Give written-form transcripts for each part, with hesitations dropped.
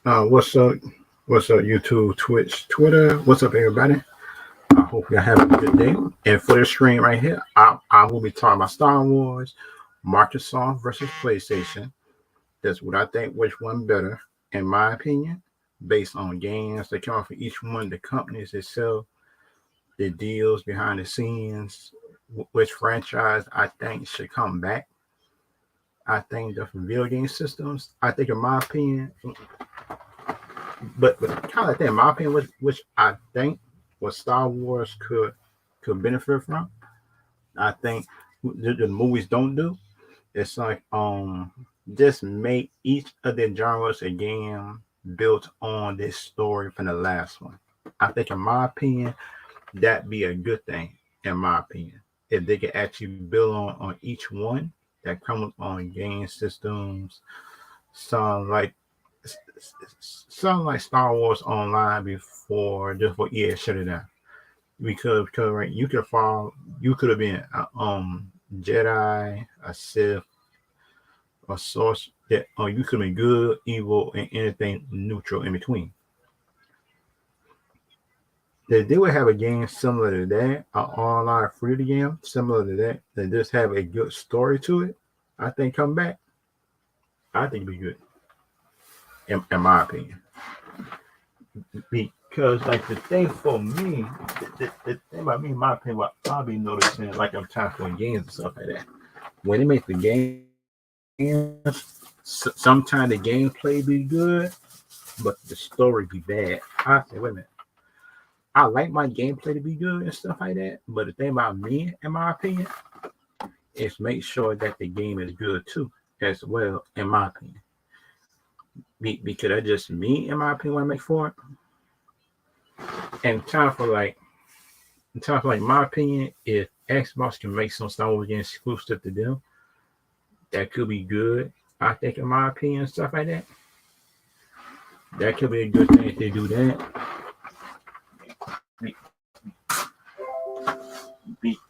What's up? What's up, YouTube, Twitch, Twitter? What's up, everybody? I hope you're having a good day. And for the stream right here, I will be talking about Star Wars, Microsoft versus PlayStation. That's what I think, which one better, in my opinion, based on games that come out for each one, the companies itself, the deals behind the scenes, which franchise I think should come back. I think the video game systems, I think, in my opinion, but kind of like that, in my opinion, which I think what Star Wars could benefit from. I think the movies don't do. It's like just make each of the genres a game built on this story from the last one. I think, in my opinion, that'd be a good thing. In my opinion, if they could actually build on each one that comes on game systems, some like something like Star Wars Online before just for EA shut it down. Because right, you could have been a Jedi, a Sith, a Source, that or you could have been good, evil, and anything neutral in between. They would have a game similar to that, an online free to game similar to that, that just have a good story to it. I think come back. I think it'd be good, in my opinion. Because like the thing for me, the thing about me, in my opinion, what I'll be noticing, like I'm time for games and stuff like that. When they make the games, sometimes the gameplay be good, but the story be bad. I say, wait a minute. I like my gameplay to be good and stuff like that, but the thing about me, in my opinion, is make sure that the game is good too, as well. In my opinion, because that's just me, in my opinion, what I make for it. And time for like my opinion, if Xbox can make some Star Wars games exclusive to them, that could be good. I think, in my opinion, stuff like that. That could be a good thing if they do that.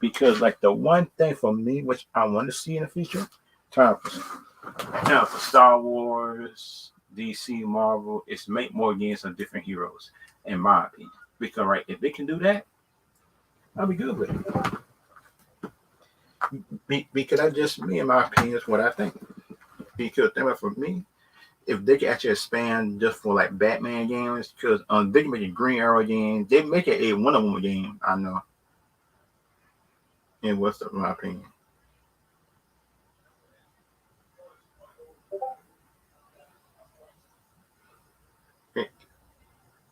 Because like the one thing for me, which I want to see in the future, time for Star Wars, DC, Marvel, is make more games of different heroes. In my opinion, because right, if they can do that, I'll be good with it. Because that's just me, in my opinion, is what I think. Because for me, if they can actually expand just for like Batman games, because they can make a Green Arrow game, they make it a Wonder Woman game. I know, and what's up, in my opinion.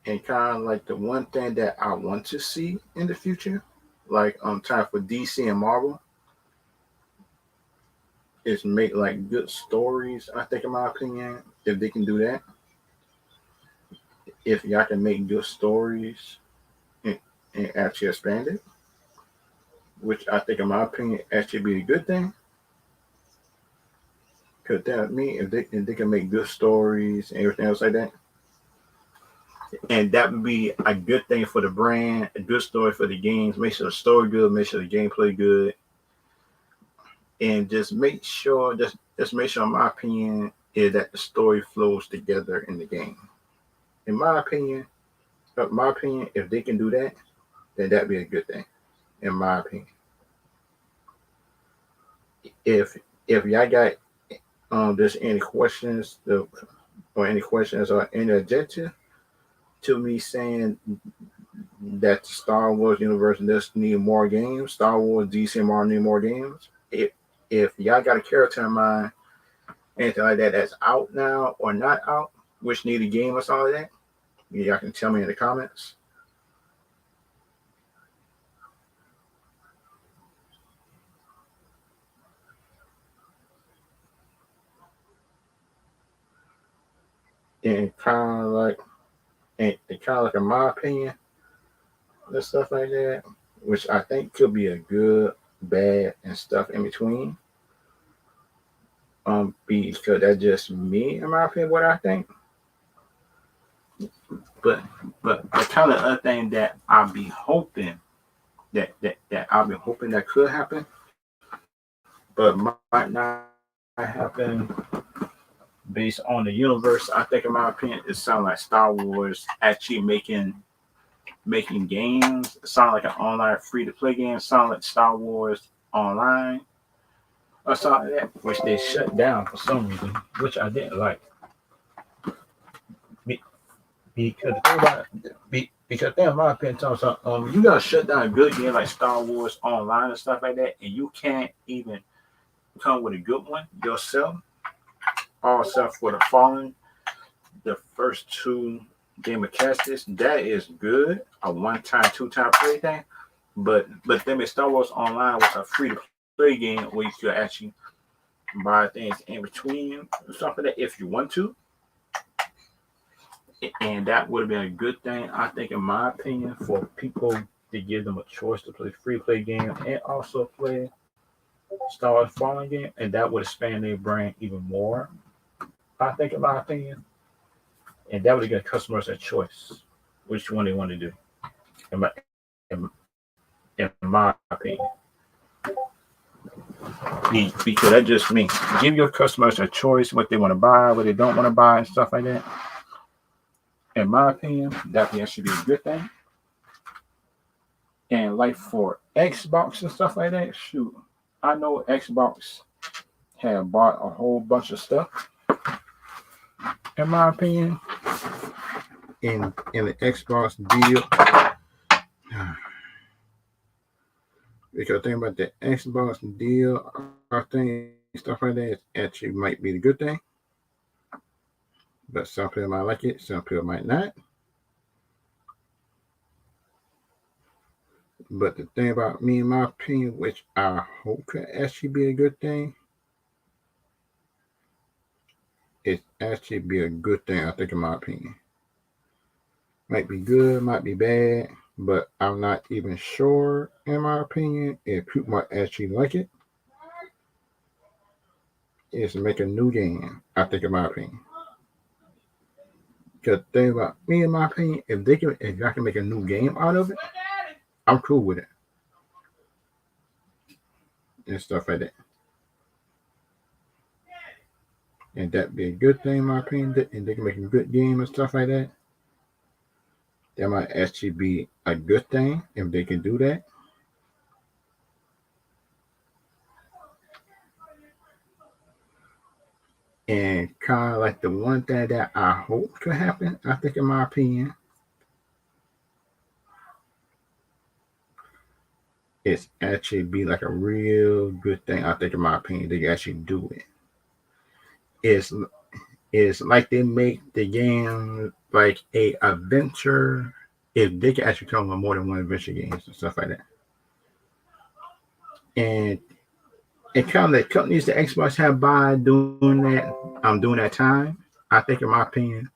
And kind of like the one thing that I want to see in the future, like time for DC and Marvel, is make like good stories. I think, in my opinion, if they can do that, if y'all can make good stories and, and actually expand it, which I think, in my opinion, actually be a good thing. Because that me, if they can make good stories and everything else like that, and that would be a good thing for the brand, a good story for the games. Make sure the story good, make sure the gameplay good, and just make sure, in my opinion, is that the story flows together in the game. In my opinion, if they can do that, then that'd be a good thing. In my opinion, if y'all got there's any questions or any questions or any objection to me saying that the Star Wars universe does need more games, Star Wars, DC, and Marvel need more games. If y'all got a character in mind, anything like that that's out now or not out, which need a game or something like that, y'all can tell me in the comments. And kind of like, in my opinion, and stuff like that, which I think could be a good, bad, and stuff in between. Because that's just me, in my opinion, what I think. But the kind of other thing that I'll be hoping that I'll be hoping that could happen, but might not happen, based on the universe, I think in my opinion, it sounds like Star Wars actually making games. It sounds like an online free to play game. It sounds like Star Wars Online or something like that, which they shut down for some reason, which I didn't like. Because the thing about because in my opinion, you gotta shut down a good game like Star Wars Online and stuff like that, and you can't even come with a good one yourself. All except for the Fallen, the first two Game of Cassis, that is good. A one time, two-time play thing. But then Star Wars Online was a free to play game where you could actually buy things in between stuff like that if you want to. And that would have been a good thing, I think, in my opinion, for people to give them a choice to play free play game and also play Star Wars Fallen game, and that would expand their brand even more. I think, in my opinion, and that would give customers a choice which one they want to do. In my in my opinion, because that just means give your customers a choice what they want to buy, what they don't want to buy, and stuff like that. In my opinion, that should be a good thing. And like for Xbox and stuff like that, shoot, I know Xbox have bought a whole bunch of stuff. In my opinion, in the Xbox deal, because think about the Xbox deal, I think stuff like that actually might be the good thing. But some people might like it, some people might not. But the thing about me, in my opinion, which I hope could actually be a good thing, it actually be a good thing, I think, in my opinion. Might be good, might be bad, but I'm not even sure, in my opinion, if people might actually like it. Is to make a new game, I think, in my opinion. Because the thing about me, in my opinion, if I can make a new game out of it, I'm cool with it. And stuff like that. And that'd be a good thing, in my opinion. And they can make a good game and stuff like that. That might actually be a good thing if they can do that. And kind of like the one thing that I hope could happen, I think, in my opinion, it's actually be like a real good thing. I think, in my opinion, they can actually do it. It's like they make the game like a adventure. If they can actually come with more than one adventure games and stuff like that, and kind of the companies that Xbox have by doing that, doing that time. I think, in my opinion,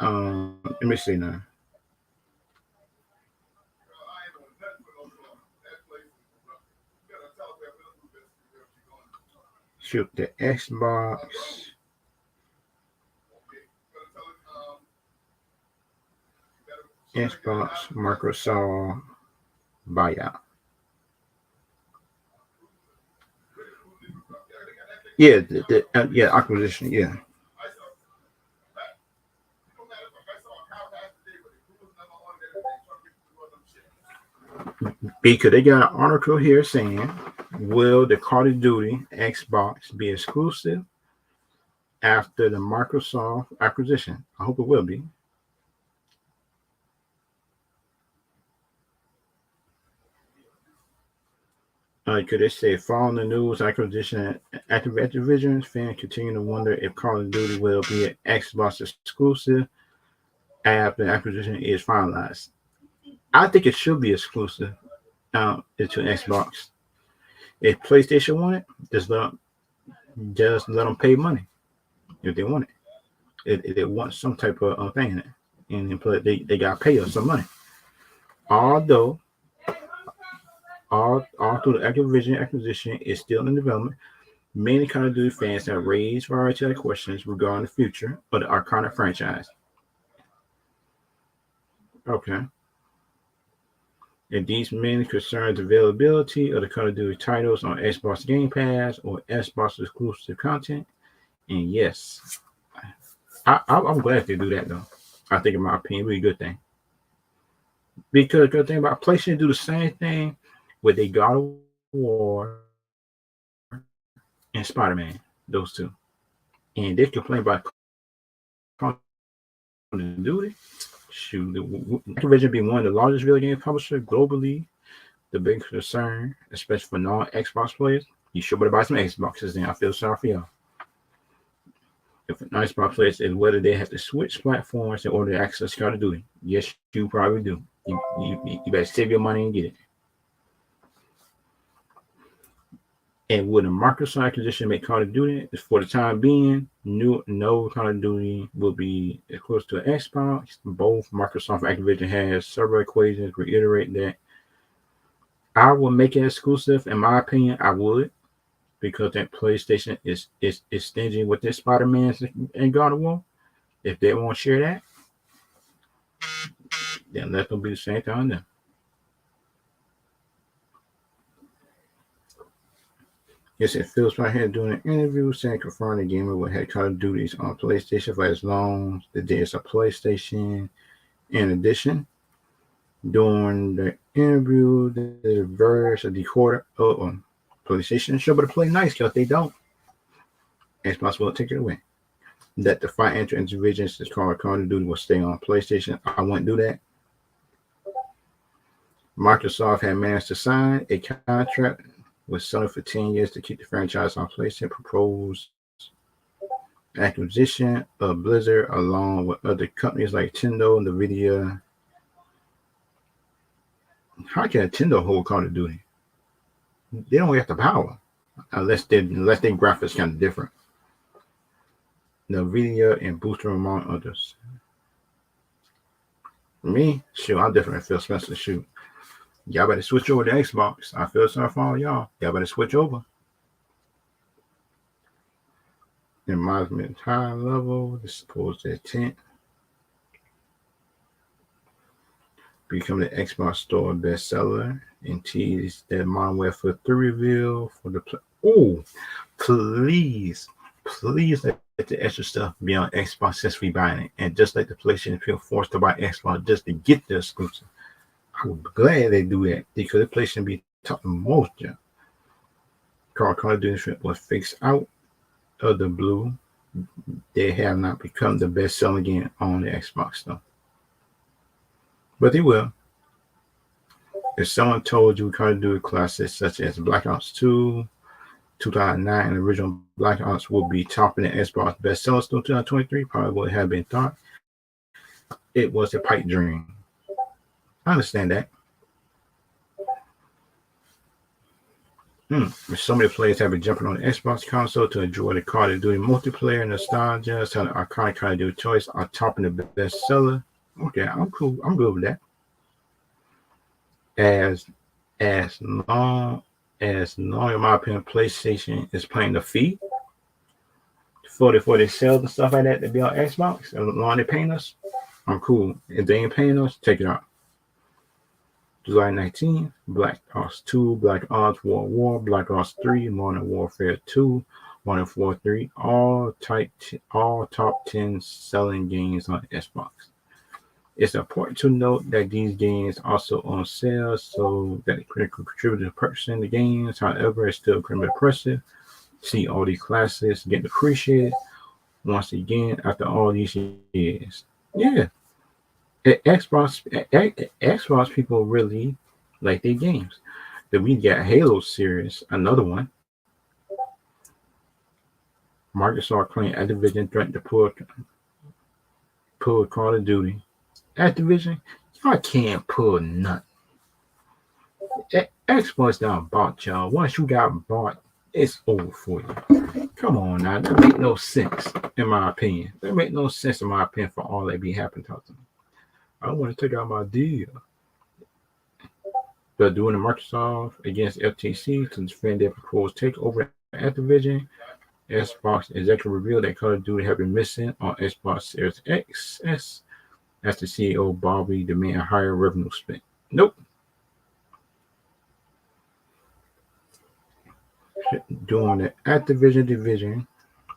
let me see now. Shoot, the Xbox Microsoft buyout. Yeah, yeah, acquisition. Yeah, because they got an article here saying, will the Call of Duty Xbox be exclusive after the Microsoft acquisition? I hope it will be. Could they say, following the news acquisition Activision, fans continue to wonder if Call of Duty will be an Xbox exclusive after the acquisition is finalized. I think it should be exclusive to Xbox. If PlayStation want it, just let them pay money if they want it. If they want some type of thing, and they got to pay us some money. Although all through the Activision acquisition is still in development, many Call of Duty fans have raised variety of questions regarding the future of the iconic franchise. Okay. And these mainly concern the availability of the Call of Duty titles on Xbox Game Pass or Xbox exclusive content. And yes, I'm glad they do that though. I think, in my opinion, really good thing. Because the thing about PlayStation do the same thing with they God of War and Spider Man, those two. And they complain about Call of Duty. Shoot, Activision being one of the largest video game publisher globally, the big concern, especially for non-Xbox players. You sure better buy some Xboxes, then I feel sorry for y'all. If non-Xbox players is whether they have to switch platforms in order to access Call of Duty. Yes, you probably do. You better save your money and get it. And would a Microsoft acquisition make Call of Duty? For the time being, no Call of Duty will be close to Xbox. Both Microsoft and Activision has several equations reiterate that I will make it exclusive. In my opinion, I would, because that PlayStation is stingy with their Spider-Man and God of War. If they won't share that, then let them be the same thing on them. Yes, it feels right here doing an interview saying confirming the gamer will have Call of Duties on PlayStation for as long as the day is a PlayStation. In addition, during the interview, the verse of the quarter PlayStation should be to play nice because they don't. Xbox will take it away. That the financial interventions is called Call of Duty will stay on PlayStation. I wouldn't do that. Microsoft had managed to sign a contract with Sony for 10 years to keep the franchise on PlayStation. Proposed acquisition of Blizzard along with other companies like Nintendo and NVIDIA. How can Nintendo hold Call of Duty? They don't have the power unless their graphics kind of different. NVIDIA and Booster among others. Me, shoot, I'm different. Phil Spencer, shoot. Y'all better switch over to Xbox. I feel sorry for all y'all. Y'all better switch over. In my high level, this supposed intent. Become the Xbox Store bestseller and tease that Modern Warfare 3 reveal for the oh, please let the extra stuff be on Xbox since we buying it. And just like the PlayStation feel forced to buy Xbox just to get the exclusive. I would be glad they do that because the PlayStation be talking most, yeah. Call of Duty was fixed out of the blue. They have not become the best selling game on the Xbox though. But they will. If someone told you Call of Duty classics such as Black Ops 2, 2009, and the original Black Ops will be topping the Xbox bestsellers through 2023, probably would have been thought it was a pipe dream. I understand that. So many players have been jumping on the Xbox console to enjoy the Call of Duty multiplayer nostalgia. So the iconic Call of Duty choice are topping the bestseller. Okay, I'm cool. I'm good with that. As long in my opinion, PlayStation is paying the fee for the sales and stuff like that to be on Xbox, as long as they're paying us, I'm cool. If they ain't paying us, take it out. July 19th, Black Ops 2, Black Ops War, Black Ops 3, Modern Warfare 2, Modern Warfare 3, all top 10 selling games on Xbox. It's important to note that these games also on sale, so that it could contribute to purchasing the games. However, it's still pretty impressive. See all these classes getting appreciated once again after all these years. Yeah, Xbox people really like their games. Then we got Halo series, another one. Microsoft claimed Activision threatened to pull Call of Duty. Activision, y'all can't pull nothing. Xbox down bought y'all. Once you got bought, it's over for you. Come on now, that make no sense in my opinion. That make no sense in my opinion for all that be happening to them. I don't want to take out my deal. They're doing the Microsoft against FTC to defend their proposed takeover at Activision. Xbox executive revealed that Call of Duty have been missing on Xbox Series X as the CEO Bobby demand higher revenue spent. Nope. During the Activision division,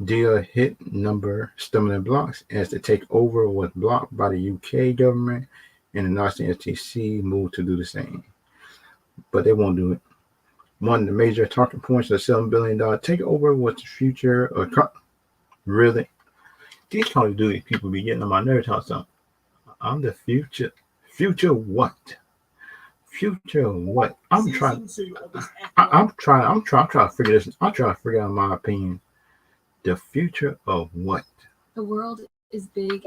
Deal hit number stumbling blocks as the takeover was blocked by the UK government and the Nazi FTC moved to do the same. But they won't do it. One of the major talking points of the $7 billion takeover was the future of really. These Call of Duty people be getting on my nerves. I'm the future. Future what? Future what? I'm trying to figure this. I'm trying to figure out my opinion. The future of what? The world is big.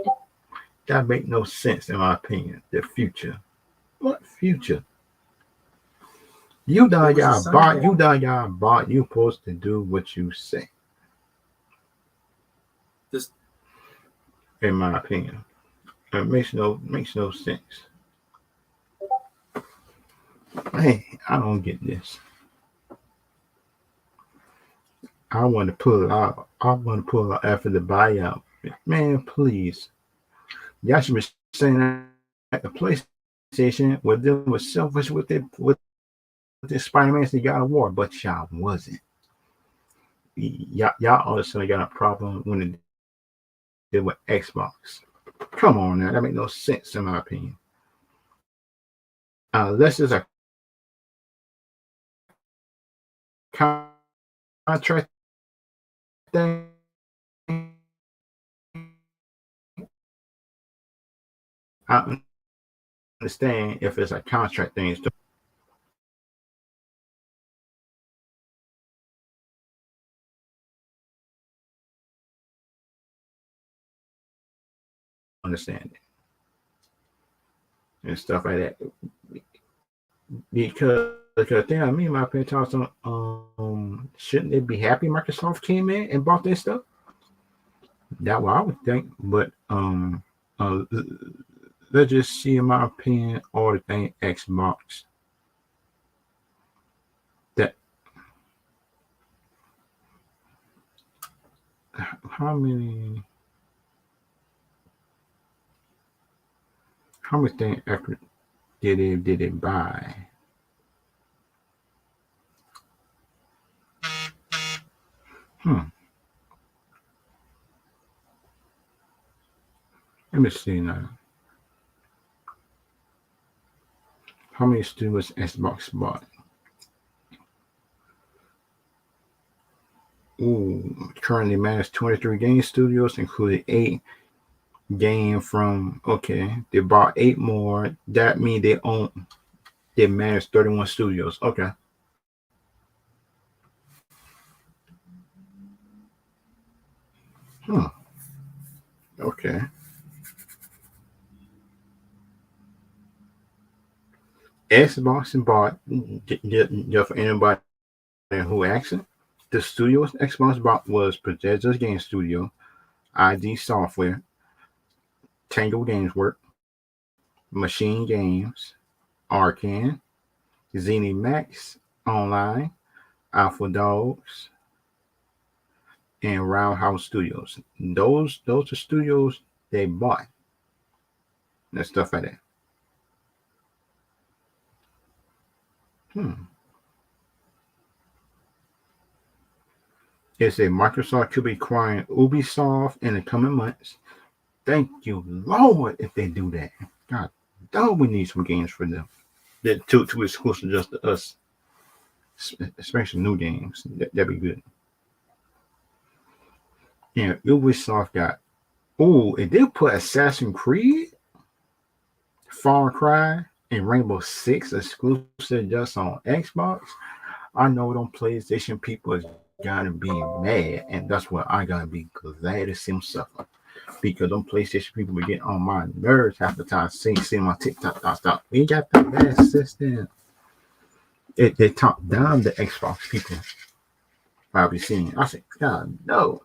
That make no sense in my opinion. The future. What future? You done y'all bought. You done y'all bought. You supposed to do what you say. This, in my opinion, it makes no sense. Hey, I don't get this. I want to pull it out. I want to pull it out after the buyout. Man, please. Y'all should be saying that at the PlayStation where them was selfish with the Spider-Man they got a war, but y'all wasn't. Y'all all of a sudden got a problem when it did with Xbox. Come on now, that make no sense in my opinion. Unless it's a contract thing. I understand if it's a contract thing. Understand it and stuff like that because the thing I mean, my opinion talks on shouldn't they be happy Microsoft came in and bought their stuff? That's what I would think, but uh, let's just see in my opinion all the thing Xbox that how many things did it buy? Let me see now. How many studios Xbox bought? Ooh, currently managed 23 game studios, including 8 game from they bought 8 more. That means they manage 31 studios. Okay. Okay. Xbox and bought just for anybody who asks it. The studios Xbox bought was Bethesda's Game Studio, ID Software, Tango Games Work, Machine Games, Arcan, ZeniMax Online, Alpha Dogs, and Roundhouse Studios. Those are studios they bought. And stuff like that. It said Microsoft could be acquiring Ubisoft in the coming months. Thank you, Lord, if they do that. God, don't we need some games for them? That too exclusive just to us, especially new games. That'd be good. Yeah, Ubisoft got. Oh, and they put Assassin's Creed, Far Cry, and Rainbow Six exclusive just on Xbox. I know them PlayStation people is gotta be mad, and that's what I gotta be glad to see them suffer. Because them PlayStation people be getting on my nerves half the time. Seeing my TikTok stuff. We got the best system. They talk down the Xbox people. I'll be seeing. I say, God no.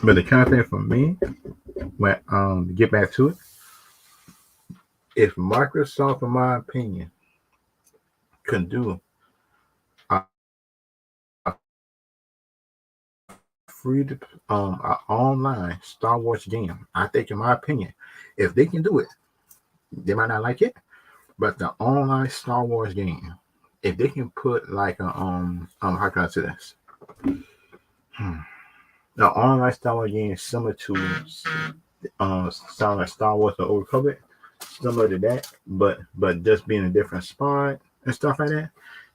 But the kind of thing for me, when to get back to it, if Microsoft, in my opinion, can do a free online Star Wars game, I think, in my opinion, if they can do it, They might not like it, but the online Star Wars game, if they can put like a how can I say this? Hmm. The online Star Wars game is similar to sound like Star Wars or Old Republic, similar to that, but just being a different spot and stuff like that,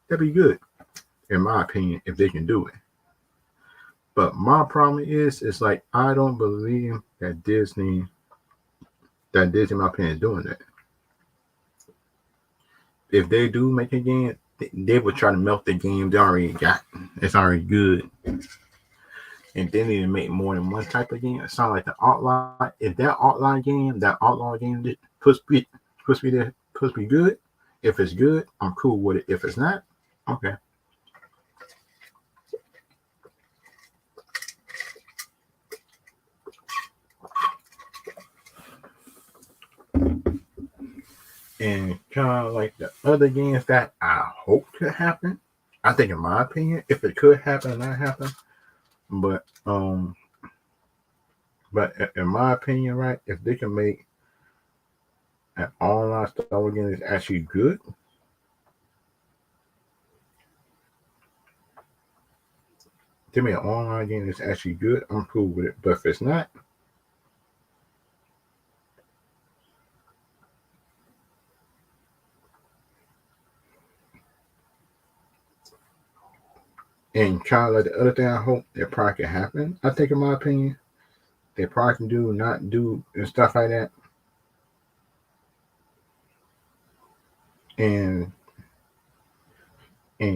that'd be good, in my opinion, if they can do it. But my problem is, it's like I don't believe that Disney, in my opinion, is doing that. If they do make a game, they would try to melt the game they already got. It's already good, and they need to make more than one type of game. It sounds like the outlaw. If that outlaw game supposed to be good. If it's good, I'm cool with it. If it's not, okay. And kind of like the other games that I hope could happen. I think, in my opinion, if it could happen, not happen. But in my opinion, right, if they can make an online Star Wars game that's actually good, give me an online game that's actually good, I'm cool with it. But if it's not, and kind of like the other thing I hope that probably can happen, I think, in my opinion, they probably can do, not do, and stuff like that. And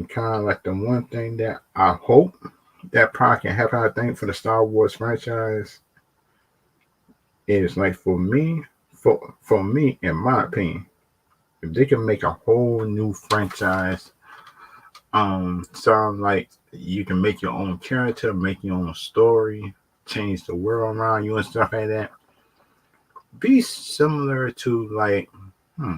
kind of like the one thing that I hope that probably can happen, I think, for the Star Wars franchise is like, for me, in my opinion, if they can make a whole new franchise, sound like you can make your own character, make your own story, change the world around you and stuff like that. Be similar to like, hmm,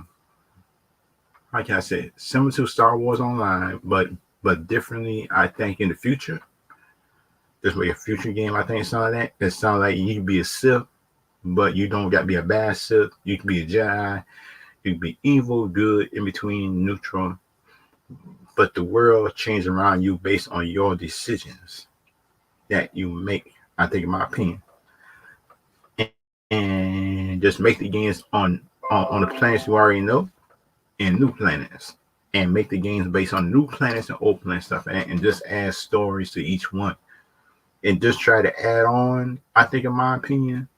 how can I say, similar to Star Wars Online, but differently. I think in the future, this way a future game. I think it sounds like that. It sounds like you can be a Sith, but you don't got to be a bad Sith. You can be a Jedi. You can be evil, good, in between, neutral. But the world changes around you based on your decisions that you make. I think, in my opinion, and just make the games on the planets you already know, and new planets, and make the games based on new planets and old planet stuff, and just add stories to each one, and just try to add on. I think, in my opinion,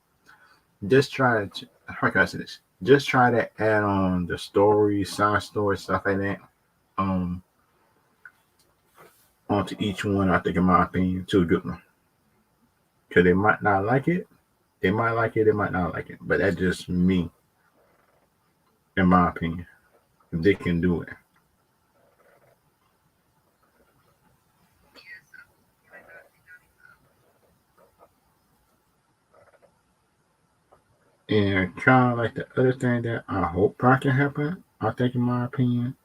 just try to, how can I say this? Just try to add on the stories, side stories, stuff like that, um, onto each one. I think, in my opinion, to a good one. Because they might not like it. They might like it. They might not like it. But that's just me, in my opinion. If they can do it, and kind of like the other thing that I hope probably can happen, I think, in my opinion,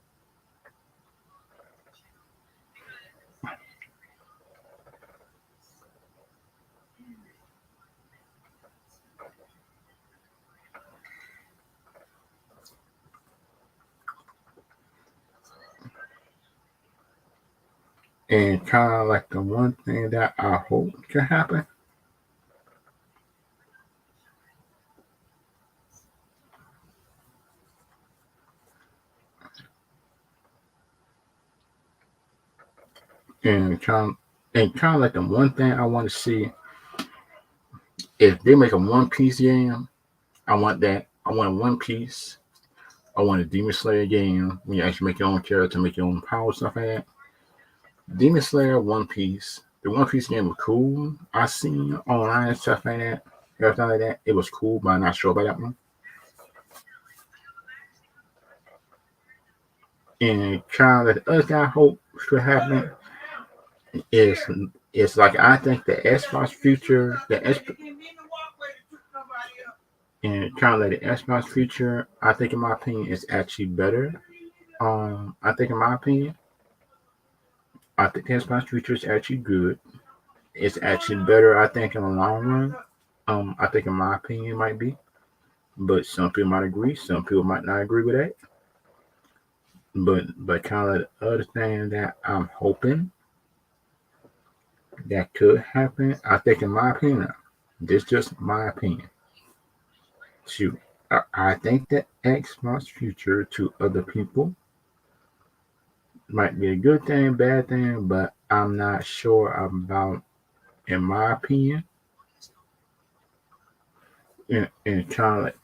and kind of like the one thing that I hope can happen, and kind of like the one thing I want to see, if they make a One Piece game, I want that. I want a One Piece. I want a Demon Slayer game when you actually make your own character, make your own power, stuff like that. Demon Slayer, One Piece. The One Piece game was cool. I seen online and stuff like that. Everything like that. It was cool, but I'm not sure about that one. And kind of the other thing I hope could happen is like, I think the Xbox future, and kind of like the Xbox future, I think, in my opinion, is actually better. I think, in my opinion, I think the Xbox future is actually good. It's actually better, I think, in the long run. I think, in my opinion, it might be. But some people might agree, some people might not agree with that. But kind of the other thing that I'm hoping that could happen, I think in my opinion, this just my opinion. Shoot, I think that Xbox future to other people might be a good thing, bad thing, but I'm not sure about, in my opinion, and kind of like,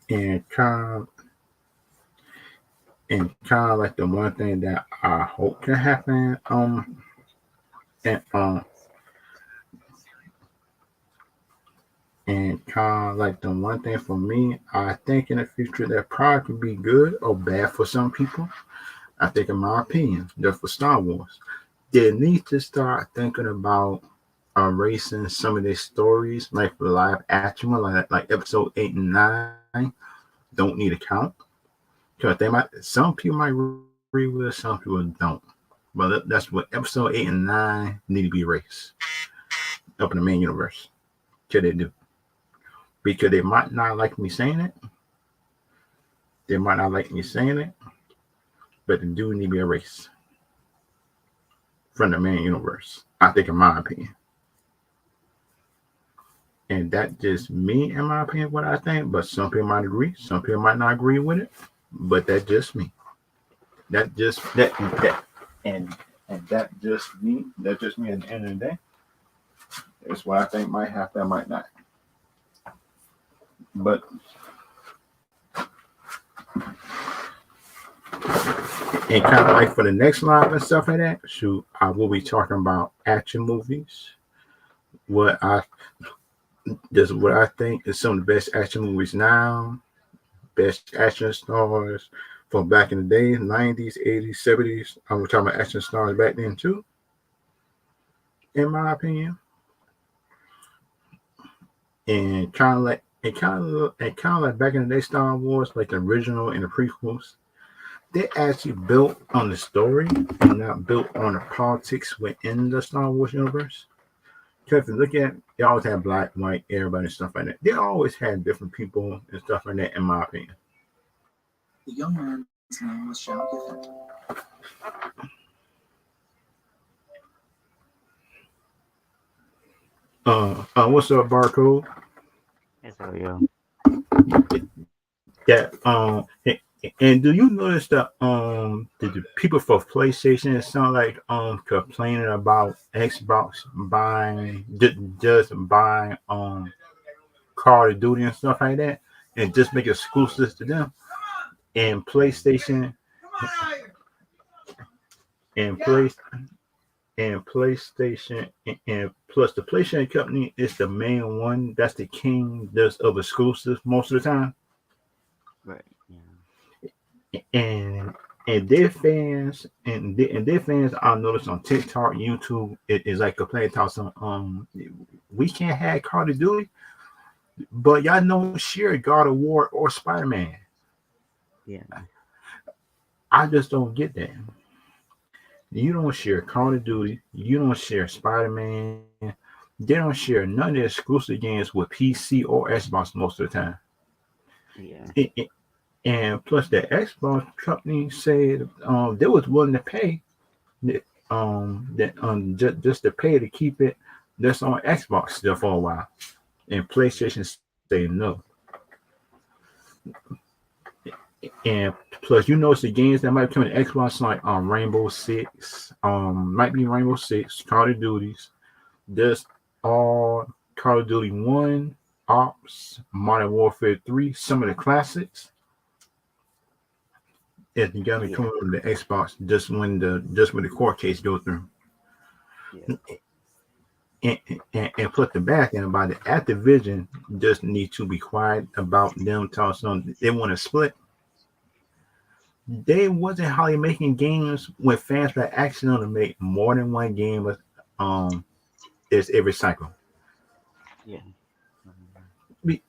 and kind of, and kind of like the one thing that I hope can happen, and and kind of like the one thing for me, I think in the future that probably could be good or bad for some people. I think, in my opinion, just for Star Wars, they need to start thinking about erasing some of their stories, like the live action one, like episode 8 and 9, don't need to count. Because they might, some people might agree with it, some people don't. But that's what episode 8 and 9 need to be erased up in the main universe. Could they do? Because they might not like me saying it. They might not like me saying it, but they do need to be erased from the main universe. I think, in my opinion. And that just me, in my opinion, what I think. But some people might agree, some people might not agree with it. But that's just me. That just that and and that just me. That's just me. At the end of the day, it's what I think might happen, might not. But and kind of like for the next live and stuff like that, shoot, I will be talking about action movies. What I Just what I think is some of the best action movies now, best action stars from back in the day, 90s, 80s, 70s. I'm talking about action stars back then too, in my opinion. And kind of like back in the day, Star Wars, like the original and the prequels, they actually built on the story and not built on the politics within the Star Wars universe. Because if you look at, they always had black, white, everybody and stuff like that. They always had different people and stuff like that, in my opinion. The young man's name was Shao Giffen. What's up, Barcode? Yes, how are you? Yeah. And do you notice that the people for PlayStation sound like complaining about Xbox buying just buying Call of Duty and stuff like that, and just make exclusives to them, and PlayStation and place and PlayStation and plus the PlayStation company is the main one that's the king does of exclusives most of the time, Right. Yeah. and and their fans I noticed on TikTok, YouTube, it is like complaining talk some we can't have Call of Duty, but y'all don't share God of War or Spider Man. Yeah. I just don't get that. You don't share Call of Duty. You don't share Spider Man. They don't share none of the exclusive games with PC or Xbox most of the time. Yeah. And plus, the Xbox company said they was willing to pay just to pay to keep it that's on Xbox still for a while. And PlayStation say no. And plus, you notice the games that might come to Xbox like Rainbow Six, might be Rainbow Six, Call of Duties. There's all Call of Duty One, Ops, Modern Warfare 3, some of the classics. If you got to Yeah. come over the Xbox just when the court case goes through. Yeah. And put the back end about the Activision just need to be quiet about them talking. They want to split. They wasn't hardly making games with fans that actually want to make more than one game with is every cycle. Yeah. Mhm. Be-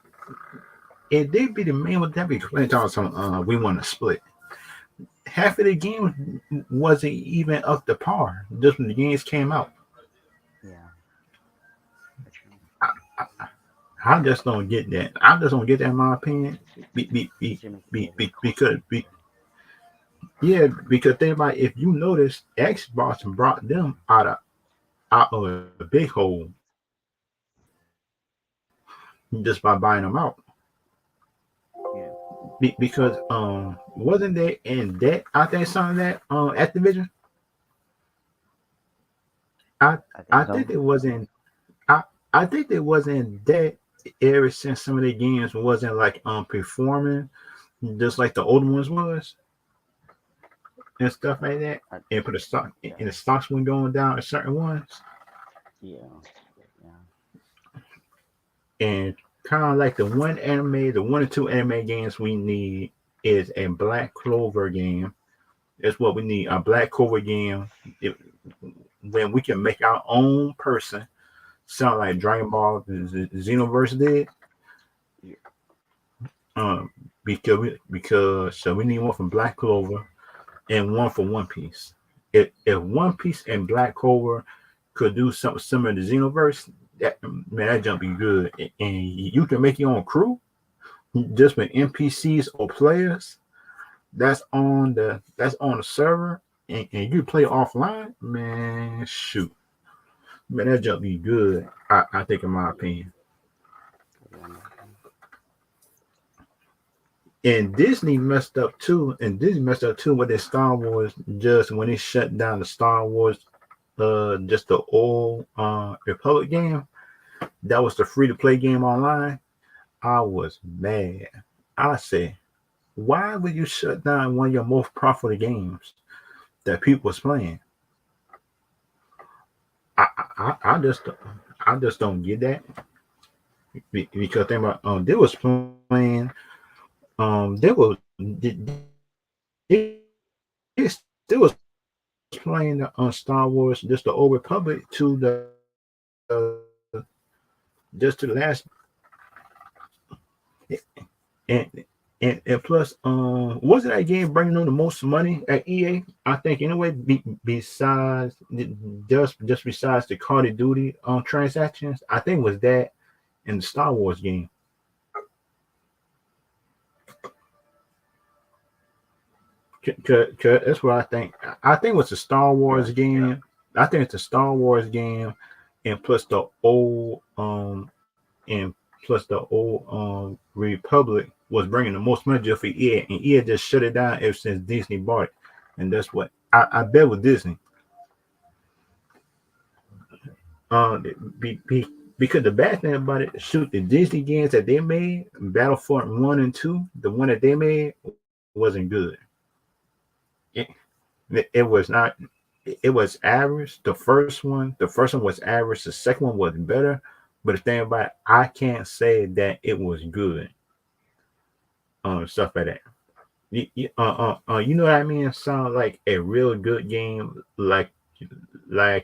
And they be the main with that be playing talking some we want to split. Half of the games wasn't even up to par just when the games came out. Yeah. That's true. I just don't get that. I just don't get that in my opinion. Be, be, be, Jimmy Kimmel. yeah, because think about it, if you notice, Xbox brought them out of a big hole just by buying them out. Yeah, Because wasn't they in debt? I think some of that Activision. I I think I so. think it was in I I think it was in debt ever since some of the games wasn't like performing just like the old ones was and stuff like that. I, And put the stock yeah, and the stocks were going down in certain ones. yeah, yeah, And kind of like the one or two anime games we need is a Black Clover game. That's what we need, a Black Clover game. It, when we can make our own person sound like Dragon Ball Xenoverse did. yeah, Um, because so we need one from Black Clover and one for One Piece. If One Piece and Black Clover could do something similar to Xenoverse, that man, that jump be good. And you can make your own crew just with NPCs or players that's on the server, and you play offline. Man, shoot, man, that jump be good. I think, in my opinion. yeah, And Disney messed up too with their Star Wars just when they shut down the Star Wars just the old Republic game. That was the free to play game online. I was mad. I said, why would you shut down one of your most profitable games that people was playing? I I, I just I just don't get that. Because think about they was playing they still was playing the Star Wars just the old Republic to the just to the last and and plus wasn't that game bringing on the most money at EA? I think anyway. Besides just besides the Call of Duty transactions, I think it was that in the Star Wars game. Cause that's what I think. I think it was the Star yeah, Wars game. I think it's the Star Wars game, and plus the old and plus the old Republic was bringing the most money just for EA, and EA just shut it down ever since Disney bought it. And that's what I bet with Disney. Uh, be, be, because the bad thing about it, shoot, the Disney games that they made, Battlefront 1 and 2, the one that they made wasn't good. It, it was not. It was average. The first one was average. The second one was better. But the thing about it, I can't say that it was good. Stuff like that. You know what I mean? It sounds like a real good game. Like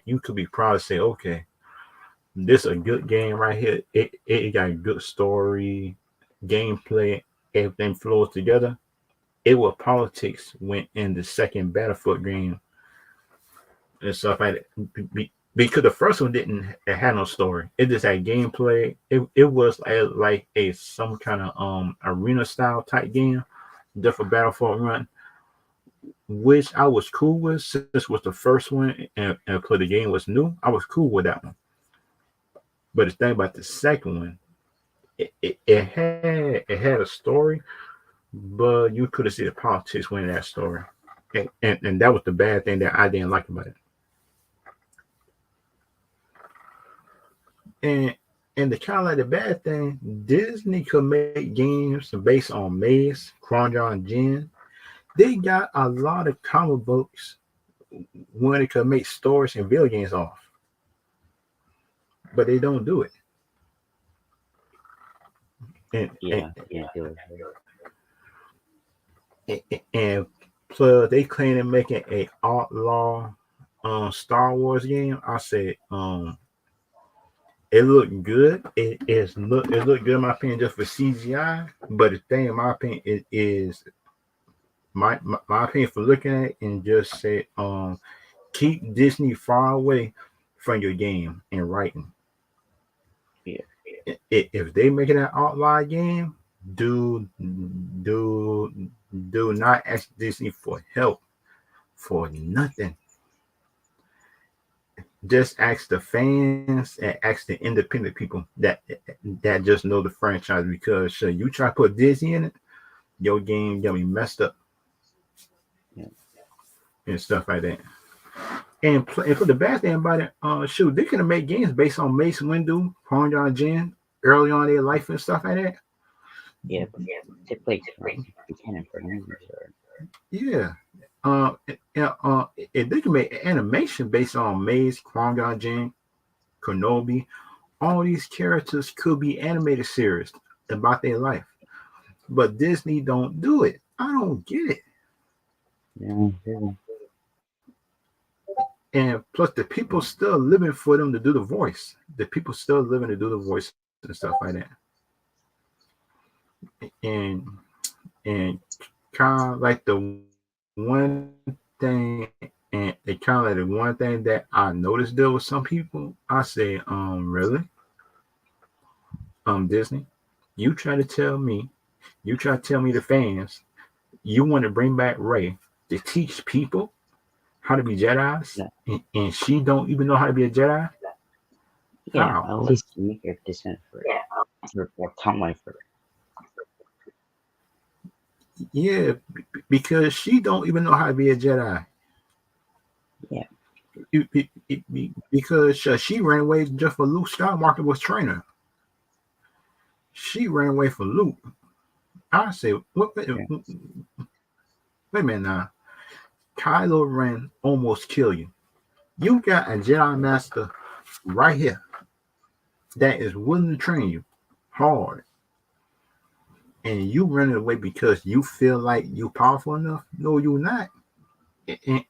you could be proud to say, okay, this is a good game right here. It got a good story, gameplay, everything flows together. It was politics went in the second Battlefield game and stuff like that. Because the first one didn't it had no story. It just had gameplay. It was like a some kind of arena style type game, just for Battlefield Run, which I was cool with since was the first one and plus the game was new. I was cool with that one. But the thing about the second one, it had a story, but you could have seen the politics within that story. And that was the bad thing that I didn't like about it. And and the kind of like the bad thing, Disney could make games based on Maze, Cronjar, and Jin. They got a lot of comic books when it could make stories and video games off, but they don't do it. And and, yeah. Can't do it. and plus they claim they're making a outlaw Star Wars game. I said it looked good. It looked good in my opinion just for CGI. But the thing in my opinion is my opinion for looking at it and just say keep Disney far away from your game and writing. Yeah, If they make it an outlaw game, do do do not ask Disney for help for nothing. Just ask the fans and ask the independent people that just know the franchise, because sure, you try to put Disney in it, your game gonna be messed up Yeah. and stuff like that. And for the bad thing about it, shoot, they could have made games based on Mace Windu, Hong Jin, early on in their life and stuff like that. Yeah, but typically the canon for movies or Yeah. If they can make animation based on Mace, Qui Jin, Kenobi, all these characters could be animated series about their life. But Disney don't do it. I don't get it. yeah, yeah. And plus, the people still living for them to do the voice. The people still living to do the voice and stuff like that. And and kind of like the one thing, and it kind of like the one thing that I noticed there with some people. I say, really, Disney, you try to tell me, you try to tell me the fans, you want to bring back Ray to teach people how to be Jedi's, No. and she don't even know how to be a Jedi. Yeah, How? at least make her descent for or timeline for Yeah, because she don't even know how to be a Jedi. yeah, Because she ran away just for Luke Skywalker was trainer. She ran away from Luke. I say, yeah, wait a minute now. Kylo Ren almost killed you. You got a Jedi Master right here that is willing to train you hard, and you running away because you feel like you powerful enough. No, you're not. And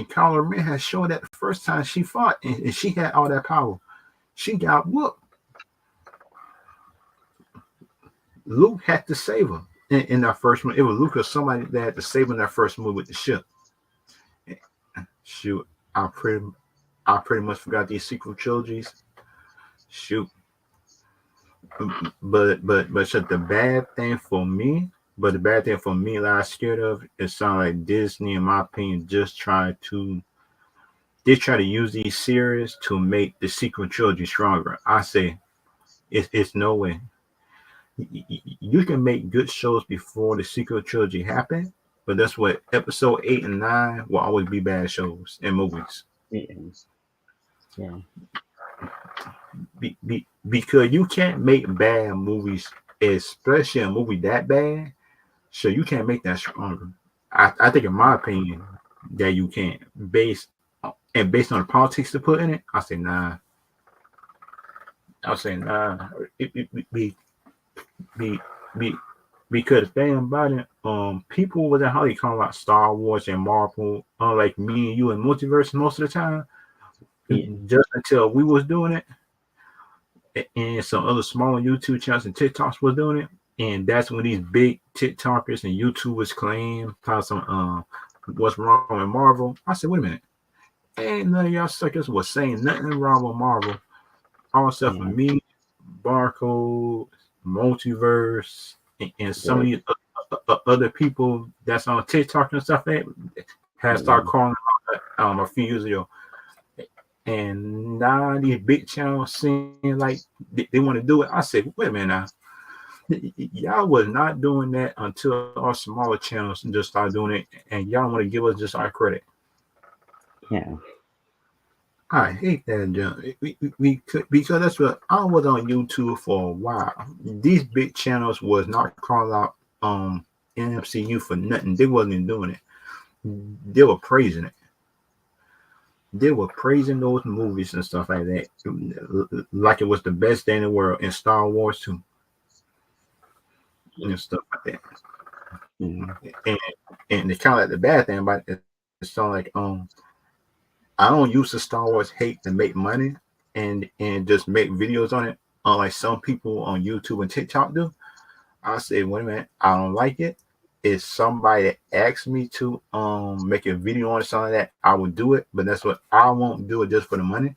Kylo Ren has shown that the first time she fought, and she had all that power. She got whooped. Luke had to save her in that first one. It was Luke or somebody that had to save her in that first move with the ship. Shoot, I pretty much forgot these sequel trilogies. Shoot, but shut the bad thing for me. But the bad thing for me that I'm scared of, it sounds like Disney, in my opinion, just try to use these series to make the sequel trilogy stronger. I say it's no way. You can make good shows before the sequel trilogy happen, but that's what episode 8 and 9 will always be bad shows and movies. yeah, yeah, Because you can't make bad movies, especially a movie that bad. So you can't make that stronger. I think, in my opinion, that you can't. Based on the politics to put in it, I say nah. I say nah. Be, be, be, because the thing about it, people was how they call out Star Wars and Marvel, like me and you in multiverse most of the time, yeah, just until we was doing it, and some other smaller YouTube channels and TikToks was doing it, and that's when these big TikTokers and YouTubers claim some what's wrong with Marvel. I said, wait a minute, ain't none of y'all suckers was saying nothing wrong with Marvel, all except for yeah, me, Barcode, Multiverse, and some of good, these other people that's on TikTok and stuff that had yeah, started calling a few years ago. And now these big channels seem like they want to do it. I say, wait a minute now. Y'all was not doing that until our smaller channels just started doing it, and y'all want to give us just our credit. yeah, I hate that, John. We could, because that's what I was on YouTube for a while. These big channels was not calling out NMCU for nothing. They wasn't doing it. They were praising it. They were praising those movies and stuff like that, like it was the best thing in the world. In Star Wars too, and stuff like that. yeah, And and it's kind of like the bad thing about it. It's so like I don't use the Star Wars hate to make money and just make videos on it, like some people on YouTube and TikTok do. I say, wait a minute, I don't like it. If somebody asks me to make a video on something like that, I would do it. But that's what I won't do it just for the money.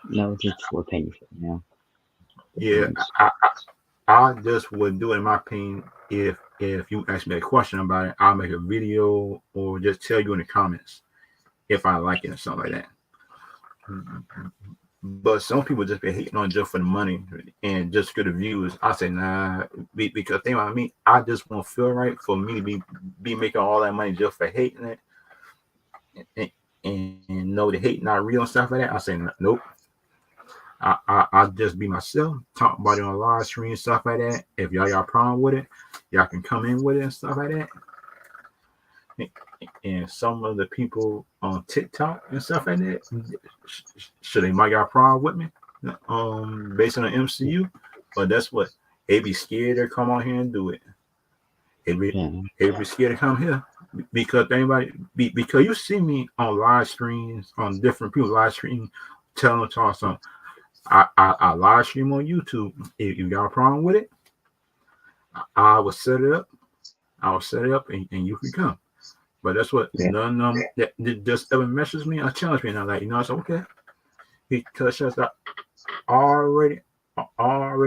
no, just for paying for it, Yeah, I just would do it in my opinion. If you ask me a question about it, I'll make a video or just tell you in the comments if I like it or something like that. But some people just be hating on just for the money and just for the views. I say nah, because think about me. I just won't feel right for me to be making all that money just for hating it and know the hate not real and stuff like that. I say nope. I just be myself, talk about it on live stream stuff like that. If y'all got a problem with it, y'all can come in with it and stuff like that. And some of the people on TikTok and stuff like that, should they might got a problem with me, based on the MCU, but that's what they be scared to come on here and do it. They be scared to come here because because you see me on live streams on different people live stream telling them to talk something. I live stream on YouTube. If you got a problem with it, I will set it up. I'll set it up and you can come. But that's what none of them that just ever message me or challenge me. And I'm like, I said, okay. Because I already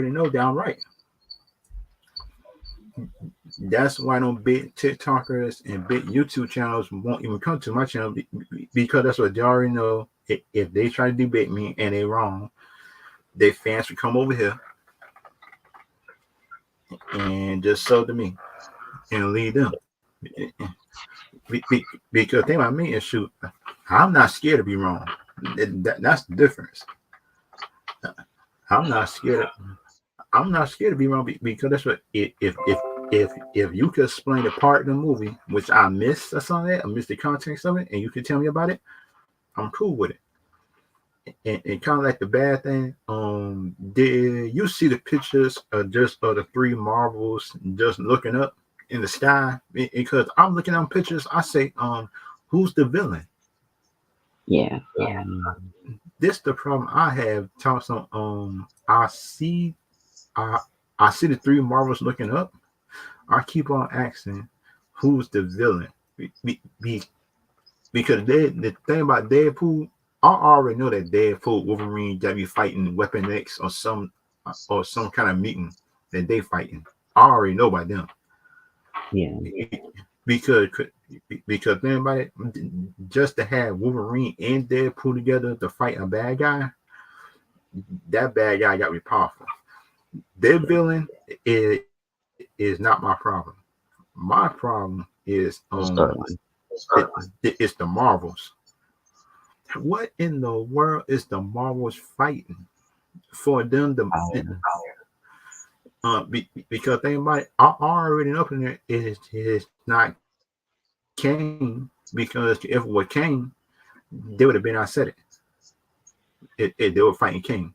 know downright. That's why no big TikTokers and big YouTube channels won't even come to my channel because that's what they already know. If they try to debate me and they wrong, their fans will come over here and just sub to me and lead them. Because the thing about me is, shoot, I'm not scared to be wrong. That's the difference. I'm not scared. I'm not scared to be wrong because that's what if you could explain the part of the movie which I missed or something like that, I missed the context of it, and you could tell me about it, I'm cool with it. And kind of like the bad thing, did you see the pictures of just of the three Marvels just looking up in the sky? Because I'm looking at pictures, I say, who's the villain? Yeah. This the problem I have. Thompson, I see the three Marvels looking up. I keep on asking, who's the villain? Because the thing about Deadpool, I already know that Deadpool, Wolverine, that be fighting Weapon X or some kind of mutant that they fighting. I already know about them. Yeah. Because think about it, just to have Wolverine and Deadpool together to fight a bad guy, that bad guy got to be powerful. Their villain is not my problem. My problem is it's the Marvels. What in the world is the Marvels fighting for them to? Because think about it, I already know in there is not Kane, because if it were Kane, they would have been. I said it. They were fighting Kane.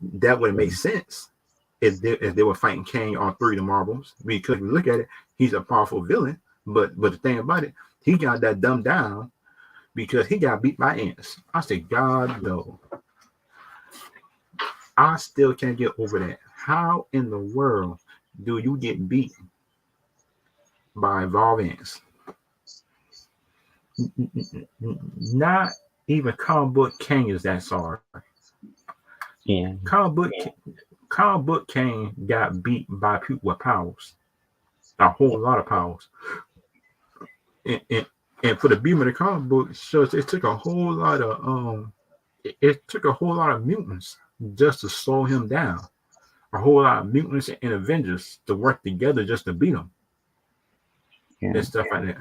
That would have made sense if they were fighting Kane on three of the Marvels. Because if you look at it, he's a powerful villain. But the thing about it, he got that dumbed down because he got beat by ants. I said, God no. I still can't get over that. How in the world do you get beaten by evolved ants? Not even comic book Kane is that sorry. Yeah. Comic book Kane got beat by people with powers, a whole lot of powers. And for the beam of the comic book shows, it took a whole lot of mutants just to slow him down. A whole lot of mutants and Avengers to work together just to beat him. And stuff like that.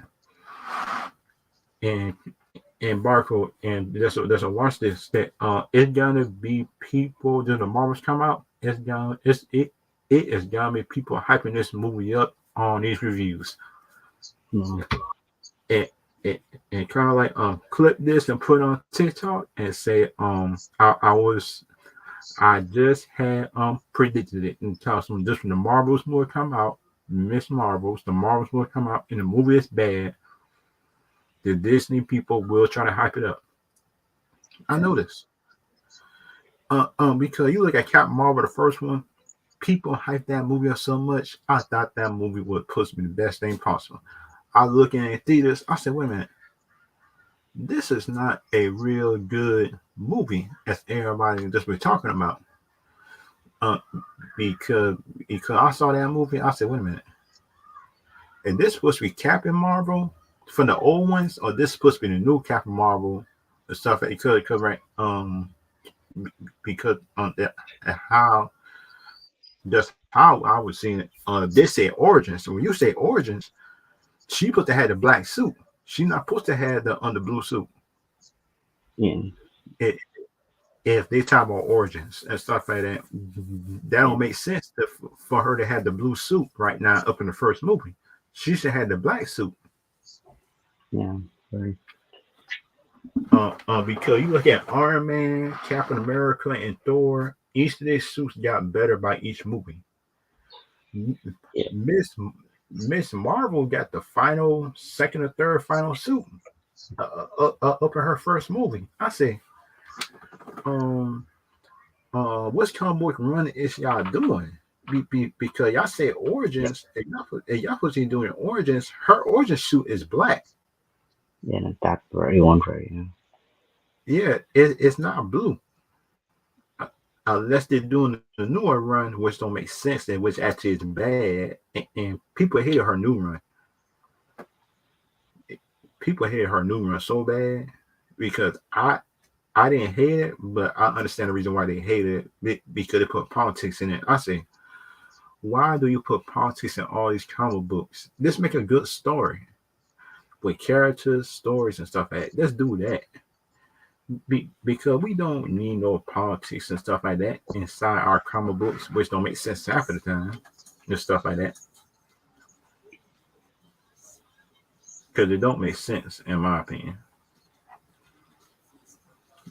And Barcode, and there's a watch this that it's gonna be people when the Marvels come out. It is gonna be people hyping this movie up on these reviews. And kind of like clip this and put on TikTok and say I just had predicted it and tell some just when the Marvels will come out, Miss Marvels, the Marvels will come out and the movie is bad. The Disney people will try to hype it up. I know this. Because you look at Captain Marvel, the first one, people hyped that movie up so much. I thought that movie would push me the best thing possible. I look in theaters. I said, wait a minute. This is not a real good movie as everybody just been talking about. uh, because I saw that movie. I said, wait a minute, is this supposed to be Captain Marvel from the old ones, or this supposed to be the new Captain Marvel? The stuff that he could right because how that's how I was seeing it. They say origins. So when you say origins, she supposed to have the black suit. She not supposed to have the under blue suit. Yeah. It, if they talk about origins and stuff like that, that don't make sense for her to have the blue suit right now up in the first movie. She should have the black suit. Yeah. Right. Because you look at Iron Man, Captain America, and Thor, each of their suits got better by each movie. Yeah. Miss Marvel got the final, second or third final suit up in her first movie. I say, what's comic book run is y'all doing? Because y'all say origins, and y'all supposed to be doing origins. Her origin suit is black. Yeah, no, that very one right. Yeah. Yeah, it's not blue. Unless they're doing the newer run, which don't make sense, and which actually is bad, and people hated her new run. People hated her new run so bad because I didn't hate it, but I understand the reason why they hated it because they put politics in it. I say, why do you put politics in all these comic books? Let's make a good story with characters, stories, and stuff like that. Let's do that. Because we don't need no politics and stuff like that inside our comic books, which don't make sense half of the time, and stuff like that. Because it don't make sense, in my opinion,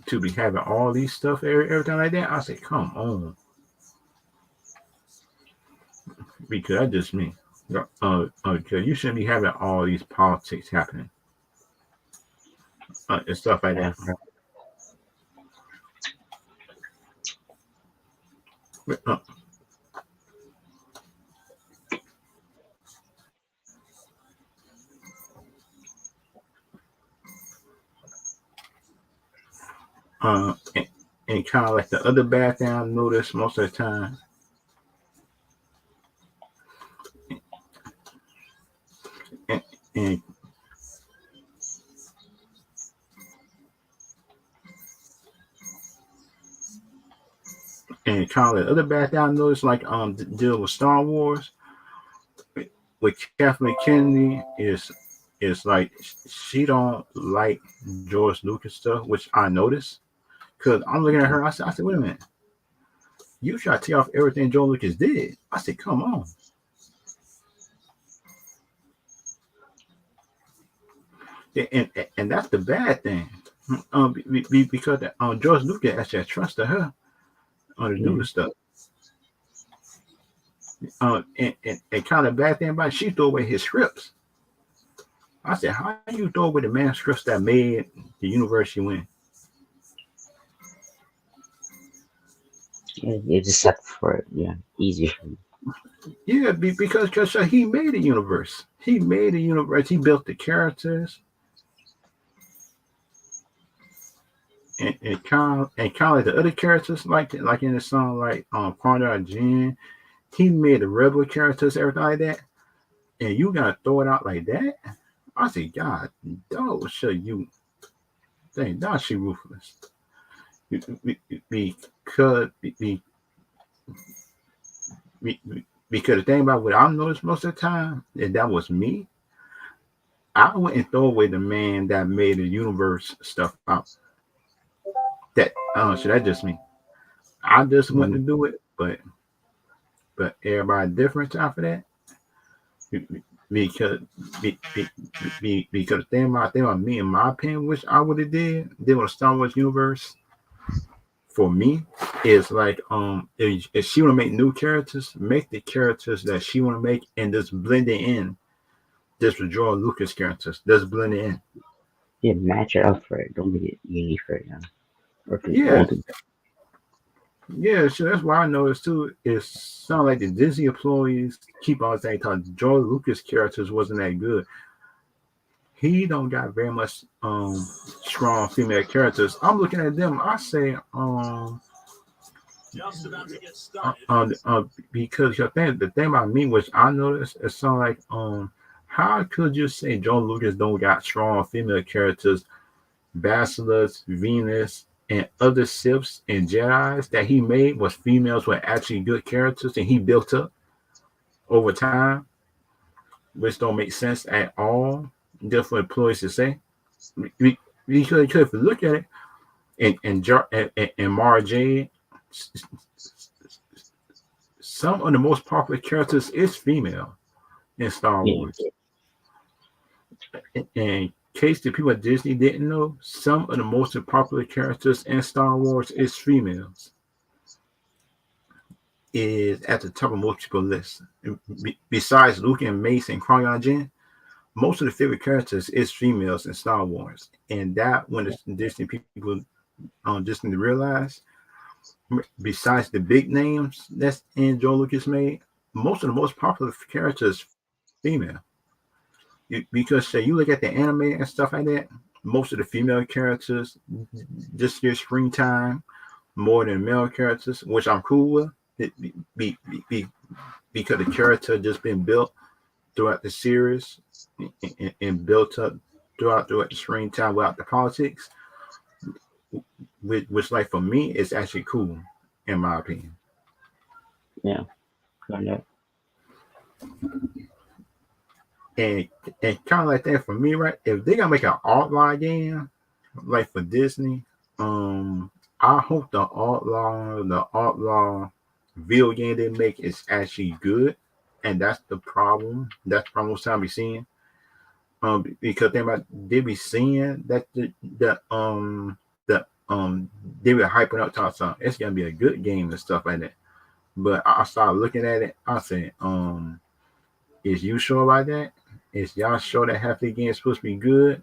to be having all these stuff everything like that. I say, come on, because that's just me. Because you shouldn't be having all these politics happening and stuff like Yeah. that. And, kind of like the other bad thing I noticed most of the time, and, and kind of like the other bad thing I noticed, like deal with Star Wars with Kathleen Kennedy is like she don't like George Lucas stuff, which I noticed because I'm looking at her. I said, wait a minute, you try to take off everything George Lucas did. I said, come on. And that's the bad thing. Because George Lucas actually trusted her to do the stuff. And kind of bad thing about it, she threw away his scripts. I said, how you throw away the manuscripts that made the universe you in? Yeah, you just have for it. Yeah, easier. Yeah, because he made the universe. He made the universe. He built the characters. And kind of like the other characters, like in the song, like Quandar Jin, he made the rebel characters, everything like that. And you gotta throw it out like that. I say, God, that will show you. Dang, that she ruthless. Because because the thing about what I noticed most of the time, and that was me, I wouldn't throw away the man that made the universe stuff out. That so that's just me. I just want to do it, but everybody different after that. Because because the thing about me, in my opinion, which I would have did with a Star Wars universe for me is like if she want to make new characters, make the characters that she want to make and just blend it in. Just with George Lucas characters, just blend it in. Yeah, match it up for it. Don't make it unique for it. Yeah. Yeah, so that's why I noticed too. It sounds like the Disney employees keep on saying George Lucas characters wasn't that good. He don't got very much strong female characters. I'm looking at them. I say Because the thing about me was I noticed it sound like how could you say Joe Lucas don't got strong female characters, Basilisks, Venus, and other Siths and Jedi's that he made was females with actually good characters and he built up over time, which don't make sense at all. Just for employees to say, because if you look at it, and Mara Jade, some of the most popular characters is female in Star Yeah. Wars. And in case the people at Disney didn't know, some of the most popular characters in Star Wars is females. Is at the top of most people's list. Besides Luke and Mace and Qui-Gon Jinn, most of the favorite characters is females in Star Wars. And that when the Disney people just need to realize, besides the big names that's in Joe Lucas made, most of the most popular characters female. Because say you look at the anime and stuff like that, most of the female characters just get screen time more than male characters, which I'm cool with. It be, because the character just been built throughout the series and built up throughout the screen time without the politics, which like for me is actually cool in my opinion. Yeah. Kind of. And and kind of like that for me, right? If they gonna make an outlaw game like for Disney, I hope the outlaw video game they make is actually good, and that's the problem. That's the problem most time we seeing. Because they be seeing that they be hyping up talking something. It's gonna be a good game and stuff like that. But I started looking at it. I said, is you sure about that? Is y'all sure that half the game is supposed to be good?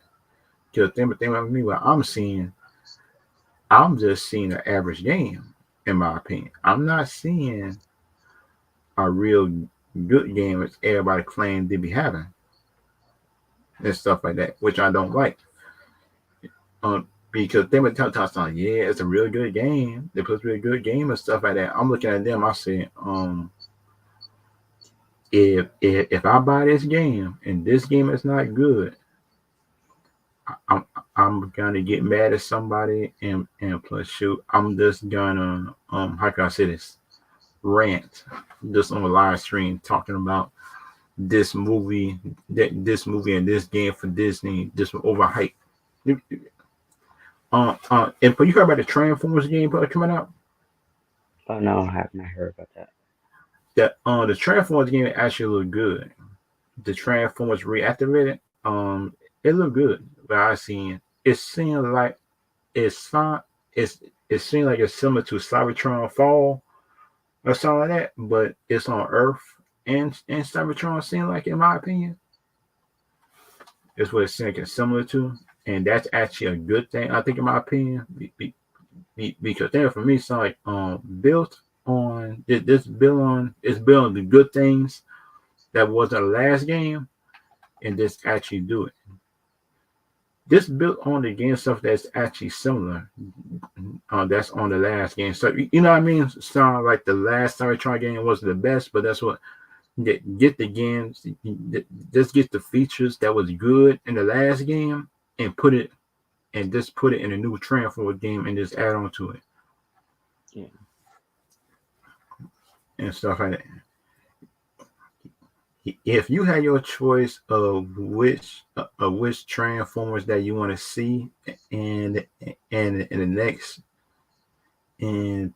Because thing about me, what I'm seeing, I'm just seeing an average game, in my opinion. I'm not seeing a real good game as everybody claims they be having and stuff like that, which I don't like. Because they would tell us, yeah, it's a real good game. They're supposed to be a good game and stuff like that. I'm looking at them, I say, if I buy this game and this game is not good, I'm I'm gonna get mad at somebody and plus shoot, I'm just gonna how can I say this? Rant just on a live stream talking about this movie and this game for Disney just overhyped. And you heard about the Transformers game coming out? Oh no, I haven't heard about that. That the Transformers game actually looked good. The Transformers reactivated, it looked good. But I seen it seemed like it's not it seemed like it's similar to Cybertron Fall or something like that, but it's on Earth and Cybertron seemed like in my opinion. Is what it seemed like it's similar to. And that's actually a good thing, I think, in my opinion, because then for me, it's like built on this built on it's built on the good things that was the last game, and just actually do it. This built on the game stuff that's actually similar. That's on the last game. So you know what I mean? Sound like the last Cybertron game wasn't the best, but that's what get the games. Just get the features that was good in the last game and just put it in a new Transformers game and just add on to it. Yeah. And stuff like that. If you had your choice of which Transformers that you want to see and in the next and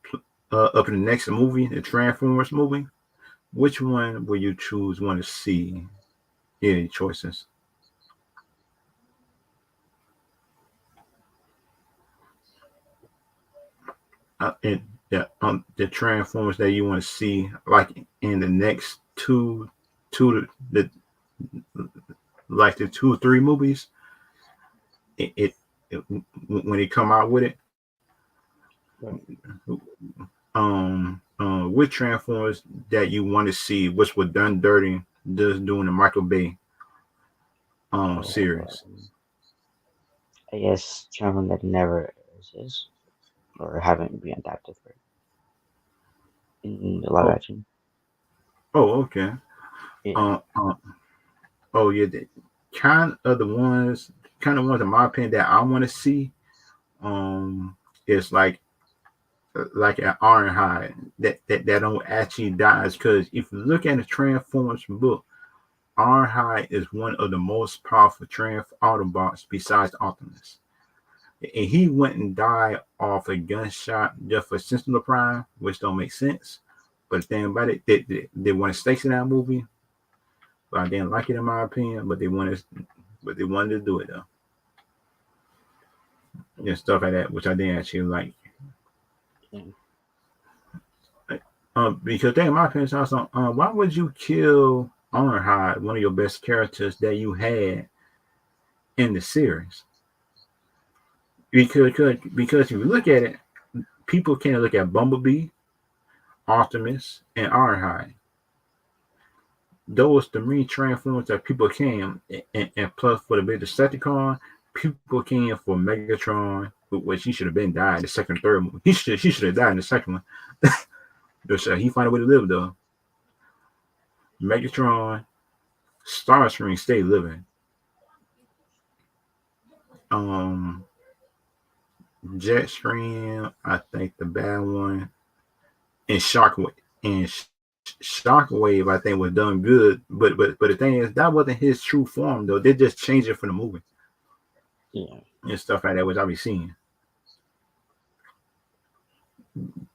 up in the next movie, the Transformers movie, which one will you choose want to see? Any choices? And the Transformers that you want to see, like in the next two the like the 2 or 3 movies, it when they come out with it, Right. which Transformers that you want to see, which were done dirty, just doing the Michael Bay Uh, series. I guess children that never exist or haven't been adapted for. in the live Oh, action. okay. Yeah, Uh, uh, oh yeah, the kind of ones in my opinion that I want to see. Is like an Ironhide that don't actually dies because if you look at the Transformers book, Ironhide is one of the most powerful Autobots besides Optimus. And he went and died off a gunshot just for Sentinel Prime, which don't make sense. But the thing about it, they wanted stakes in that movie, but I didn't like it in my opinion. But they wanted to do it though, and stuff like that, which I didn't actually like. yeah, Because in my opinion, also, why would you kill Ironhide, one of your best characters that you had in the series? Because if you look at it, people can look at Bumblebee, Optimus, and Ironhide. Those the main transformers that people came, and plus for the big Decepticon, people came for Megatron, which he should have been died in the second, third movie. He should have died in the second one. But he found a way to live though. Megatron, Starscream stay living. Um, Jetstream, I think the bad one, and Shockwave. And Shockwave, I think, was done good, but the thing is, that wasn't his true form though. They just changed it for the movie yeah, and stuff like that, which I'll be seeing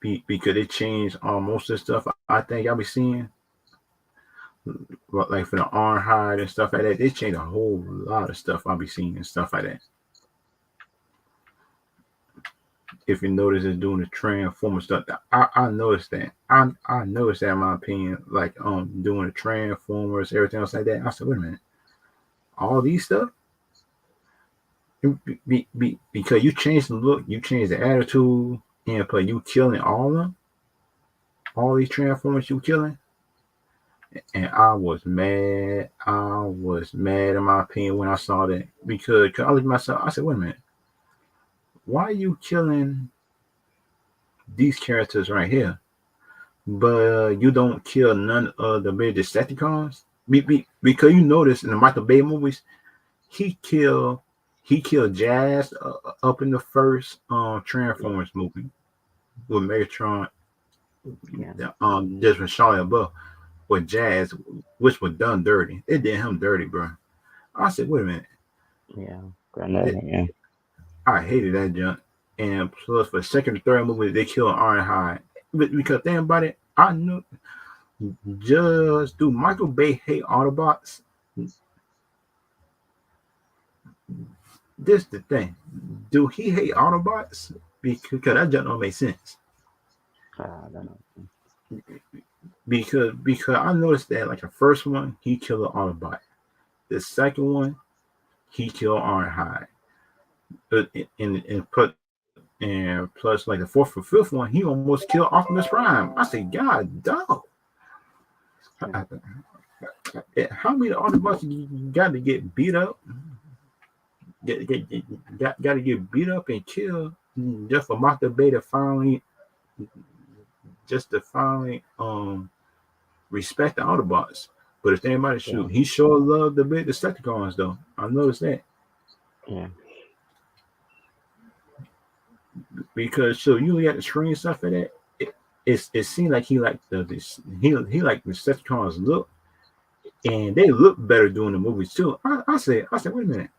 because they changed most of the stuff. I think I'll be seeing, like for the arm hide and stuff like that. They changed a whole lot of stuff. I'll be seeing and stuff like that. If you notice, it's doing the transformer stuff. I noticed that. I noticed that in my opinion, like doing the transformers, everything else like that. I said, wait a minute, all these stuff because you changed the look, you changed the attitude, and play you killing all of them, all these transformers you killing, and I was mad. I was mad in my opinion when I saw that because I looked at myself. I said, wait a minute, why are you killing these characters right here? But you don't kill none of the big Decepticons because you notice in the Michael Bay movies he killed Jazz up in the first yeah, Transformers movie with Megatron, yeah, just with Shia above with Jazz, which was done dirty. It did him dirty, bro. I said, wait a minute, yeah. Granddad, it, yeah, I hated that junk. And plus, for the second and third movie, they killed Ironhide. But because think about it, I knew just do Michael Bay hate Autobots? This the thing. Do he hate Autobots? Because that just don't make sense. I don't know. Because I noticed that like the first one he killed an Autobot, the second one he killed Ironhide, and plus like the fourth or fifth one he almost killed Optimus Prime. I said, God dog, Yeah, how many Autobots you got to get beat up? Got to get beat up and killed just for Michael Bay to finally respect the Autobots. But the thing about it, yeah, shoot, he sure loved the big Decepticons though. I noticed that yeah, because so you got the screen stuff for that. It seemed like he liked he liked the Decepticons look, and they look better doing the movies too. I said, wait a minute,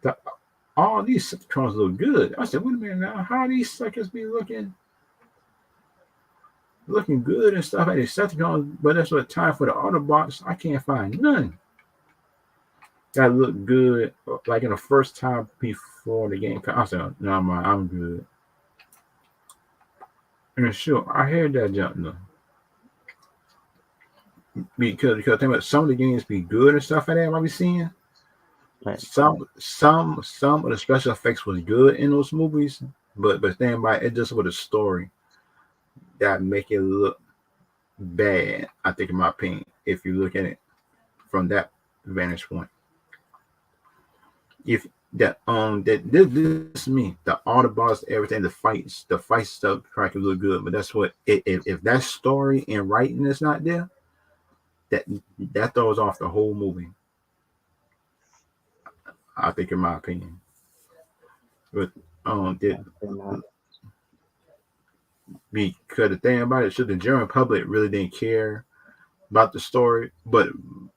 the, all these Decepticons look good. I said, wait a minute now, how these suckers be looking good and stuff like the Decepticons, but that's what time for the Autobots. I can't find none that look good like in the first time before the game. I said, no, man, I'm good. And sure, I heard that jump though. Because think about some of the games be good and stuff like that. I be seeing right, some of the special effects was good in those movies, but stand by it just with a story that make it look bad. I think in my opinion, if you look at it from that vantage point, This is me. The Autobots, everything, the fight stuff, probably look good. But that's what if that story and writing is not there, that that throws off the whole movie. I think, in my opinion. But did Yeah, pretty much. because the thing about it, should the general public really didn't care about the story, but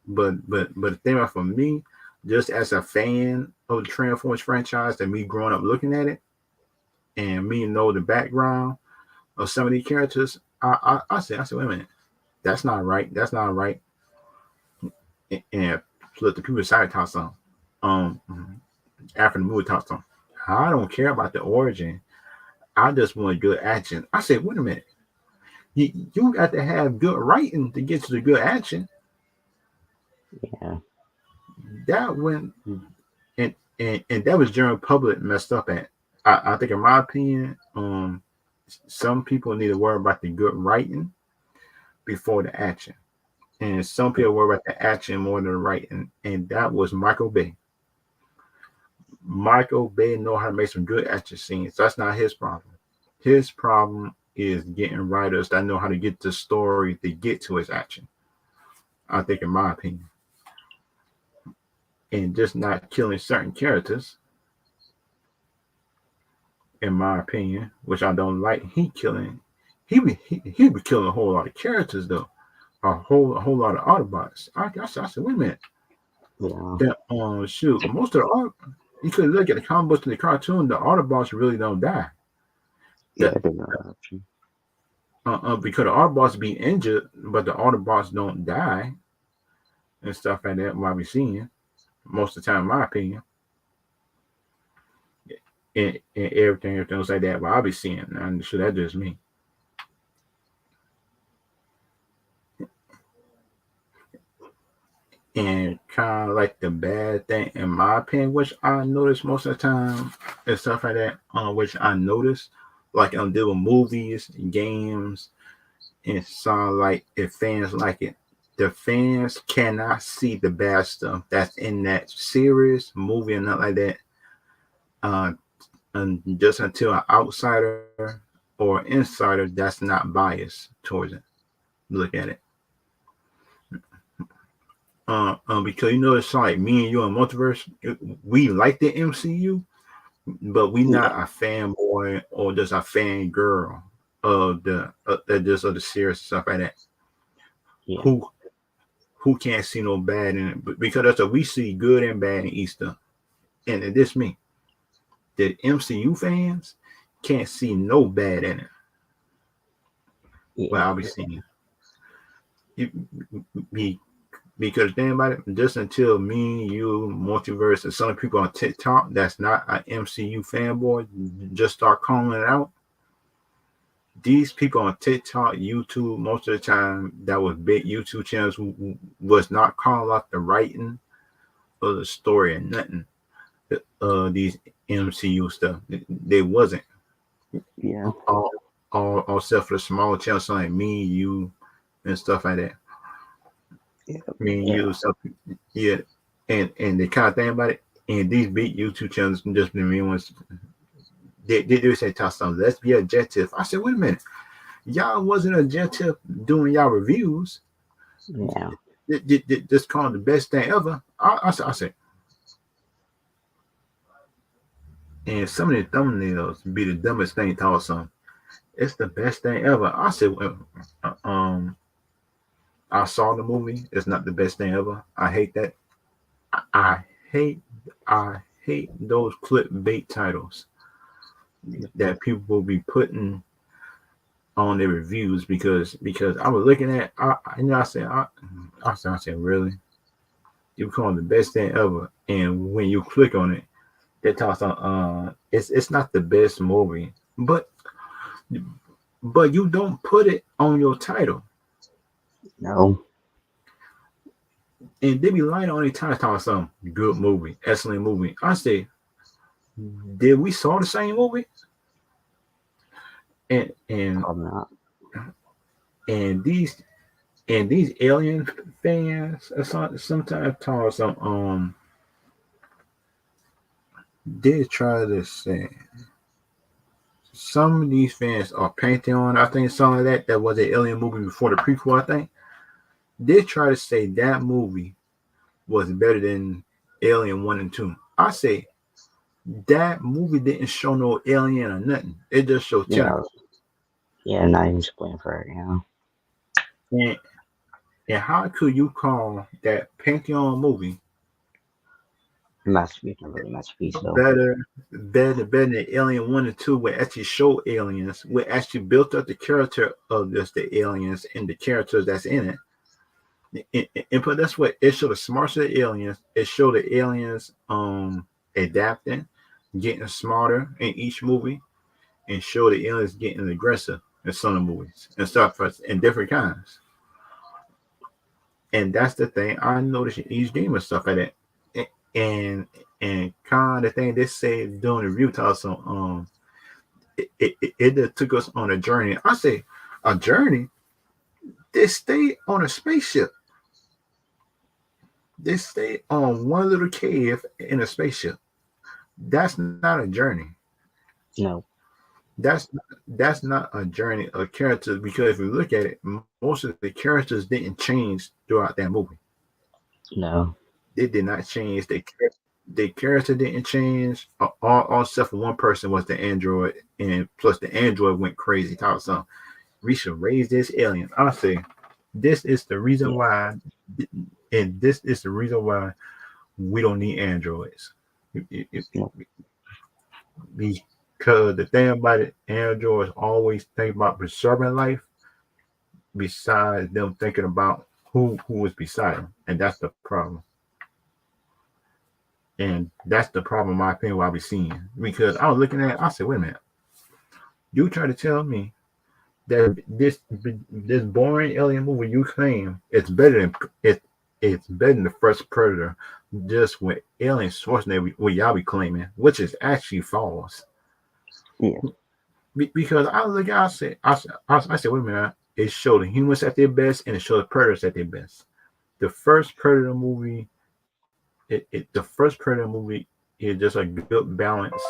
the thing about for me, just as a fan of the Transformers franchise, and me growing up looking at it, and me know the background of some of these characters, I said, wait a minute, that's not right. That's not right. And let the people side talk some. Um, after the movie talk some. I don't care about the origin. I just want good action. I said, wait a minute. You got to have good writing to get to the good action. Yeah. That went and that was general public messed up at. I think, in my opinion, some people need to worry about the good writing before the action, and some people worry about the action more than the writing. And that was Michael Bay. Michael Bay know how to make some good action scenes. That's not his problem. His problem is getting writers that know how to get the story to get to his action. I think, in my opinion, and just not killing certain characters. In my opinion, which I don't like, he be killing a whole lot of characters though, a whole lot of Autobots. I said, wait a minute, Yeah. that shoot, most of the you could look at the comic books and the cartoon, the Autobots really don't die. Yeah, That pretty much. because the Autobots be injured, but the Autobots don't die and stuff like that. While we seeing most of the time, in my opinion, and everything else like that. But I'll be seeing, and sure that's just me. And kind of like the bad thing, in my opinion, which I notice most of the time and stuff like that, which I notice, like dealing with movies, games, and so like if fans like it, the fans cannot see the bad stuff that's in that series, movie, and nothing like that. Uh, and just until an outsider or insider that's not biased towards it, look at it. Because it's like me and you in multiverse, we like the MCU, but we not Yeah. a fanboy or just a fan girl of just of the series and stuff like that. Yeah. Who who can't see no bad in it? But because that's what we see good and bad in Easter, and this me, the MCU fans can't see no bad in it. Well, Yeah. I'll be seeing it. Be because think about it, just until me, you, multiverse, and some people on TikTok that's not an MCU fanboy just start calling it out. These people on TikTok, YouTube, most of the time, that was big YouTube channels who was not calling out the writing of the story and nothing. These MCU stuff, they wasn't Yeah. all all except for the smaller channels like me, you, and stuff like that. Yeah. Me and Yeah. you, stuff, yeah, and the kind of thing about it. And these big YouTube channels just the main ones. They do say talk something. Let's be objective. I said, wait a minute, y'all wasn't objective doing y'all reviews. Yeah. This called the best thing ever. I said, and some of the thumbnails be the dumbest thing taught some. It's the best thing ever. I said, I saw the movie. It's not the best thing ever. I hate that. I hate, I hate those clickbait titles that people will be putting on their reviews because I was looking at, I said, really, you call it the best thing ever, and when you click on it, they talk on it's not the best movie, but you don't put it on your title, No. and they be lying on their title talking some good movie, excellent movie. I say, did we saw the same movie? And and Probably not. and these alien fans sometimes talk some did try to say some of these fans are Pantheon. I think some of that was an Alien movie before the prequel. I think did try to say that movie was better than Alien 1 and 2. I say that movie didn't show no alien or nothing. It just showed You know, tentacles. yeah, not even explain for it, you know. And, and how could you call that Pantheon movie Masterpiece, not really masterpiece though. better than Alien 1 and 2, where actually show aliens, where actually built up the character of just the aliens and the characters that's in it. But that's what it showed the smarts of the aliens. It showed the aliens adapting, getting smarter in each movie, and show the aliens getting aggressive in some of the movies and stuff in different kinds. And that's the thing I noticed in each game and stuff like that. And kind of thing they say during the review talk, so it just took us on a journey. I say a journey. They stay on a spaceship. They stay on one little cave in a spaceship. That's not a journey. No, That's that's not a journey of characters, because if you look at it, most of the characters didn't change throughout that movie. no, They did not change. The character didn't change. All except for one person was the android, and plus the android went crazy. Thought something. We should raise this alien. I say this is the reason yeah, why, and this is the reason why we don't need androids. no, Because the thing about it, androids always think about preserving life besides them thinking about who is beside them, and that's the problem. And that's the problem, in my opinion, what I be seeing. Because I was looking at it, I said, wait a minute, you try to tell me that this boring alien movie you claim it's better than the first Predator, just with alien Schwarzenegger, what y'all be claiming, which is actually false. yeah, Because I look, I said, wait a minute, it showed the humans at their best and it showed the predators at their best. The first Predator movie, the first Predator movie is just a good balance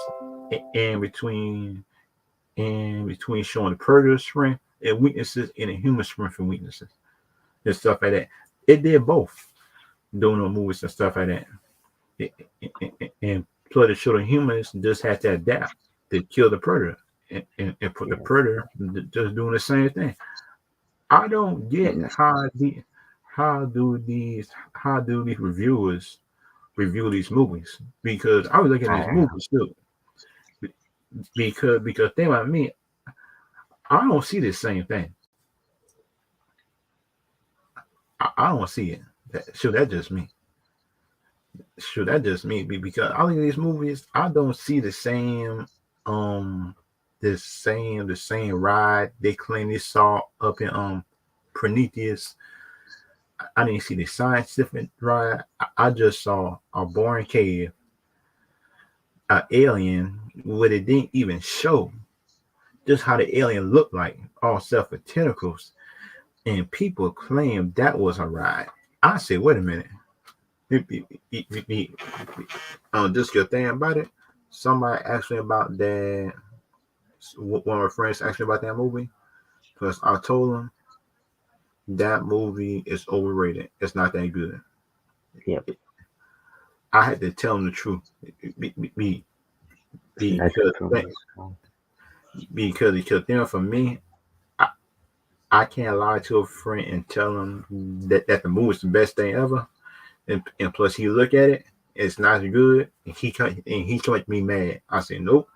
in between showing the Predator's strength and weaknesses and the human strength and weaknesses and stuff like that. It did both doing the movies and stuff like that. And plus, it showed the humans just had to adapt to kill the Predator and put the yeah. Predator just doing the same thing. I don't Not get masterpiece. how do these reviewers review these movies, because I was looking at I these don't know. movies too, because think about me, I don't see the same thing. I don't see it. Sure, that's just me. Sure, that's just me. Because I look at these movies, I don't see um the same ride they claim they saw up in Prometheus. I didn't see the scientific ride. I just saw a boring cave, an alien, where it didn't even show just how the alien looked like, all except for tentacles. And people claim that was a ride. I said, wait a minute. Just good thing about it. Somebody asked me about that. One of my friends asked me about that movie. Because I told him that movie is overrated. It's not that good. Yep, I had to tell him the truth. that's the Because truth. for me, I, I can't lie to a friend and tell him that the movie is the best thing ever, and plus he look at it, it's not good, and he come at me mad. I said nope.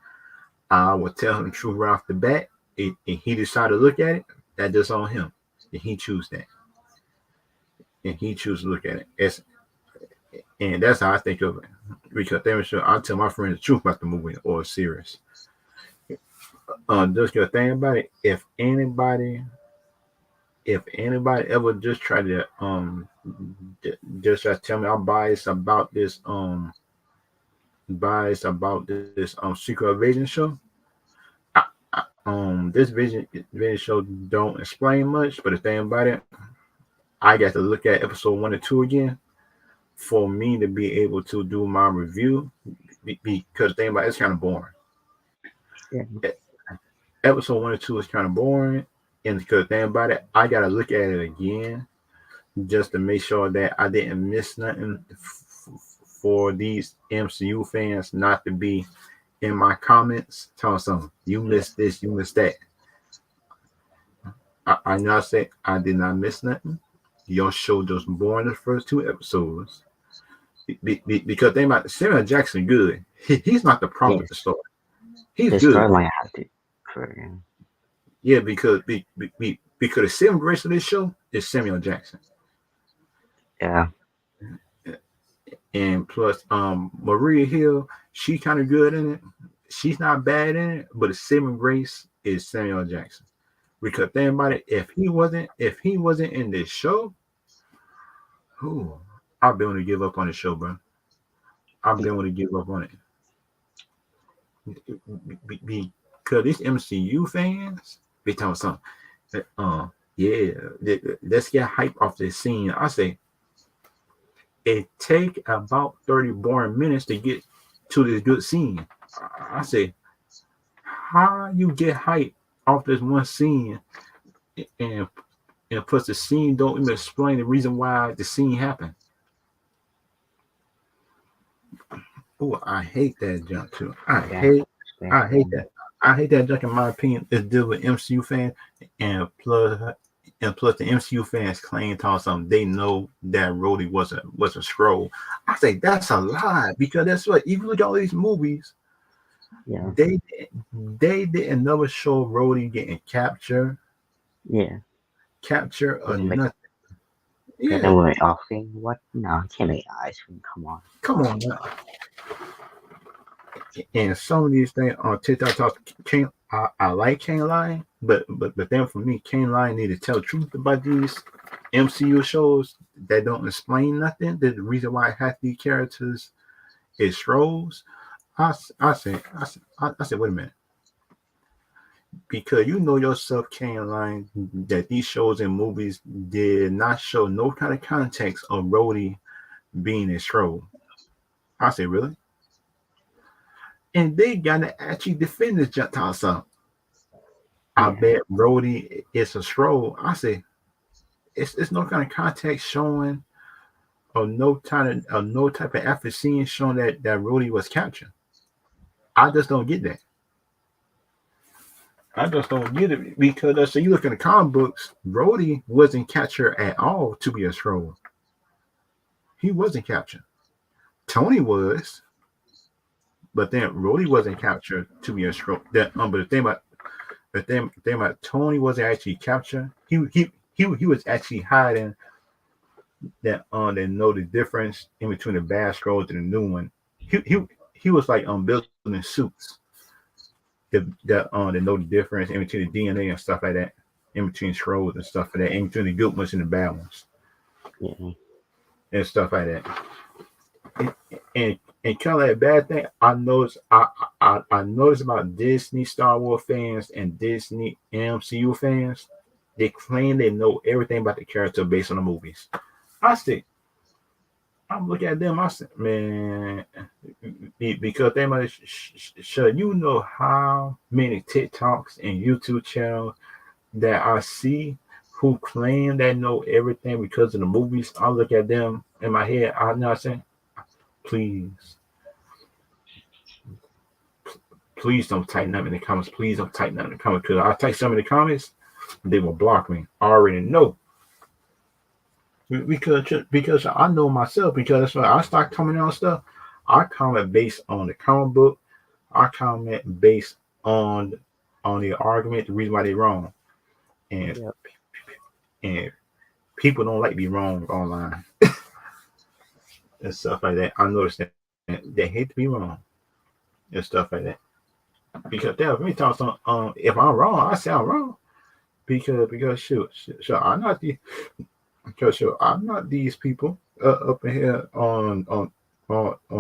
I will tell him the truth right off the bat. And he decide to look at it, that just on him. And he choose that, and he choose to look at it. And that's how I think of it. Because they were sure I tell my friends the truth about the movie or a series. Just the thing about it, if anybody ever just try to just try to tell me I'm biased about this secret invasion show. This vision show don't explain much, but the thing about it, I got to look at episode 1 and 2 again for me to be able to do my review, because think about it's kind of boring. Yeah. Episode 1 and 2 is kind of boring, and because think about it, I gotta look at it again just to make sure that I didn't miss nothing for these MCU fans not to be in my comments telling something you missed this, you missed that. I not say I did not miss nothing. Your show just boring the first 2 episodes. Because they might Samuel Jackson good. He's not the problem with the Yes. story. He's The good. storyline have to. For, Yeah, because because the saving grace of this show is Samuel Jackson. yeah. And plus Maria Hill, she kind of good in it. She's not bad in it, but the saving grace is Samuel Jackson. Because think about it, if he wasn't in this show, ooh, I'd be able to give up on the show, bro. I'd be able to give up on it. Because these MCU fans, they tell something. Yeah, let's get hype off this scene. I say it take about 30 boring minutes to get to this good scene. I say, how you get hype off this one scene and plus the scene don't even explain the reason why the scene happened. Oh, I hate that junk too. I hate that. I hate that junk. In my opinion, is deal with MCU fans, and plus the MCU fans claim to something they know that Rhodey was a scroll. I say that's a lie because that's what. Even look at all these movies, Yeah. they didn't never show Rhodey getting captured or nothing. Yeah. They were offering what? No, can't make ice cream. Come on now. And some of these things on TikTok I like Kane Lion, but then for me, Kane Lion need to tell the truth about these MCU shows that don't explain nothing. The reason why half these characters is trolls. I said, wait a minute. Because you know yourself, Kane Lion, that these shows and movies did not show no kind of context of Rhodey being a troll. I said, really? And they gotta actually defend this Gentile son. I bet Rhodey is a troll. I say it's no kind of context showing or no type of effort scene showing that Rhodey was captured. I just don't get that. I just don't get it because so you look in the comic books, Rhodey wasn't captured at all to be a troll. He wasn't captured. Tony was, but then Rhodey wasn't captured to be a troll. But the thing about Tony wasn't actually captured. He was actually hiding that they know the difference in between the bad scrolls and the new one. He was like building suits that know the difference in between the DNA and stuff like that, in between scrolls and stuff like that, in between the good ones and the bad ones, and stuff like that. And kind of like a bad thing, I noticed about Disney Star Wars fans and Disney MCU fans. They claim they know everything about the character based on the movies. I'm looking at them. I said, man, because they might show you know how many TikToks and YouTube channels that I see who claim they know everything because of the movies. I look at them in my head. I'm not saying, please don't type nothing in the comments. Please don't type nothing in the comments because I type some in the comments, they will block me. I already know. Because I know myself, because that's why I start commenting on stuff. I comment based on the comic book. I comment based on the argument, the reason why they're wrong. And people don't like to be wrong online. And stuff like that. I noticed that they hate to be wrong. And stuff like that. Because they'll me talk some if I'm wrong, I say I'm wrong. Because shoot, I'm not these people up in here on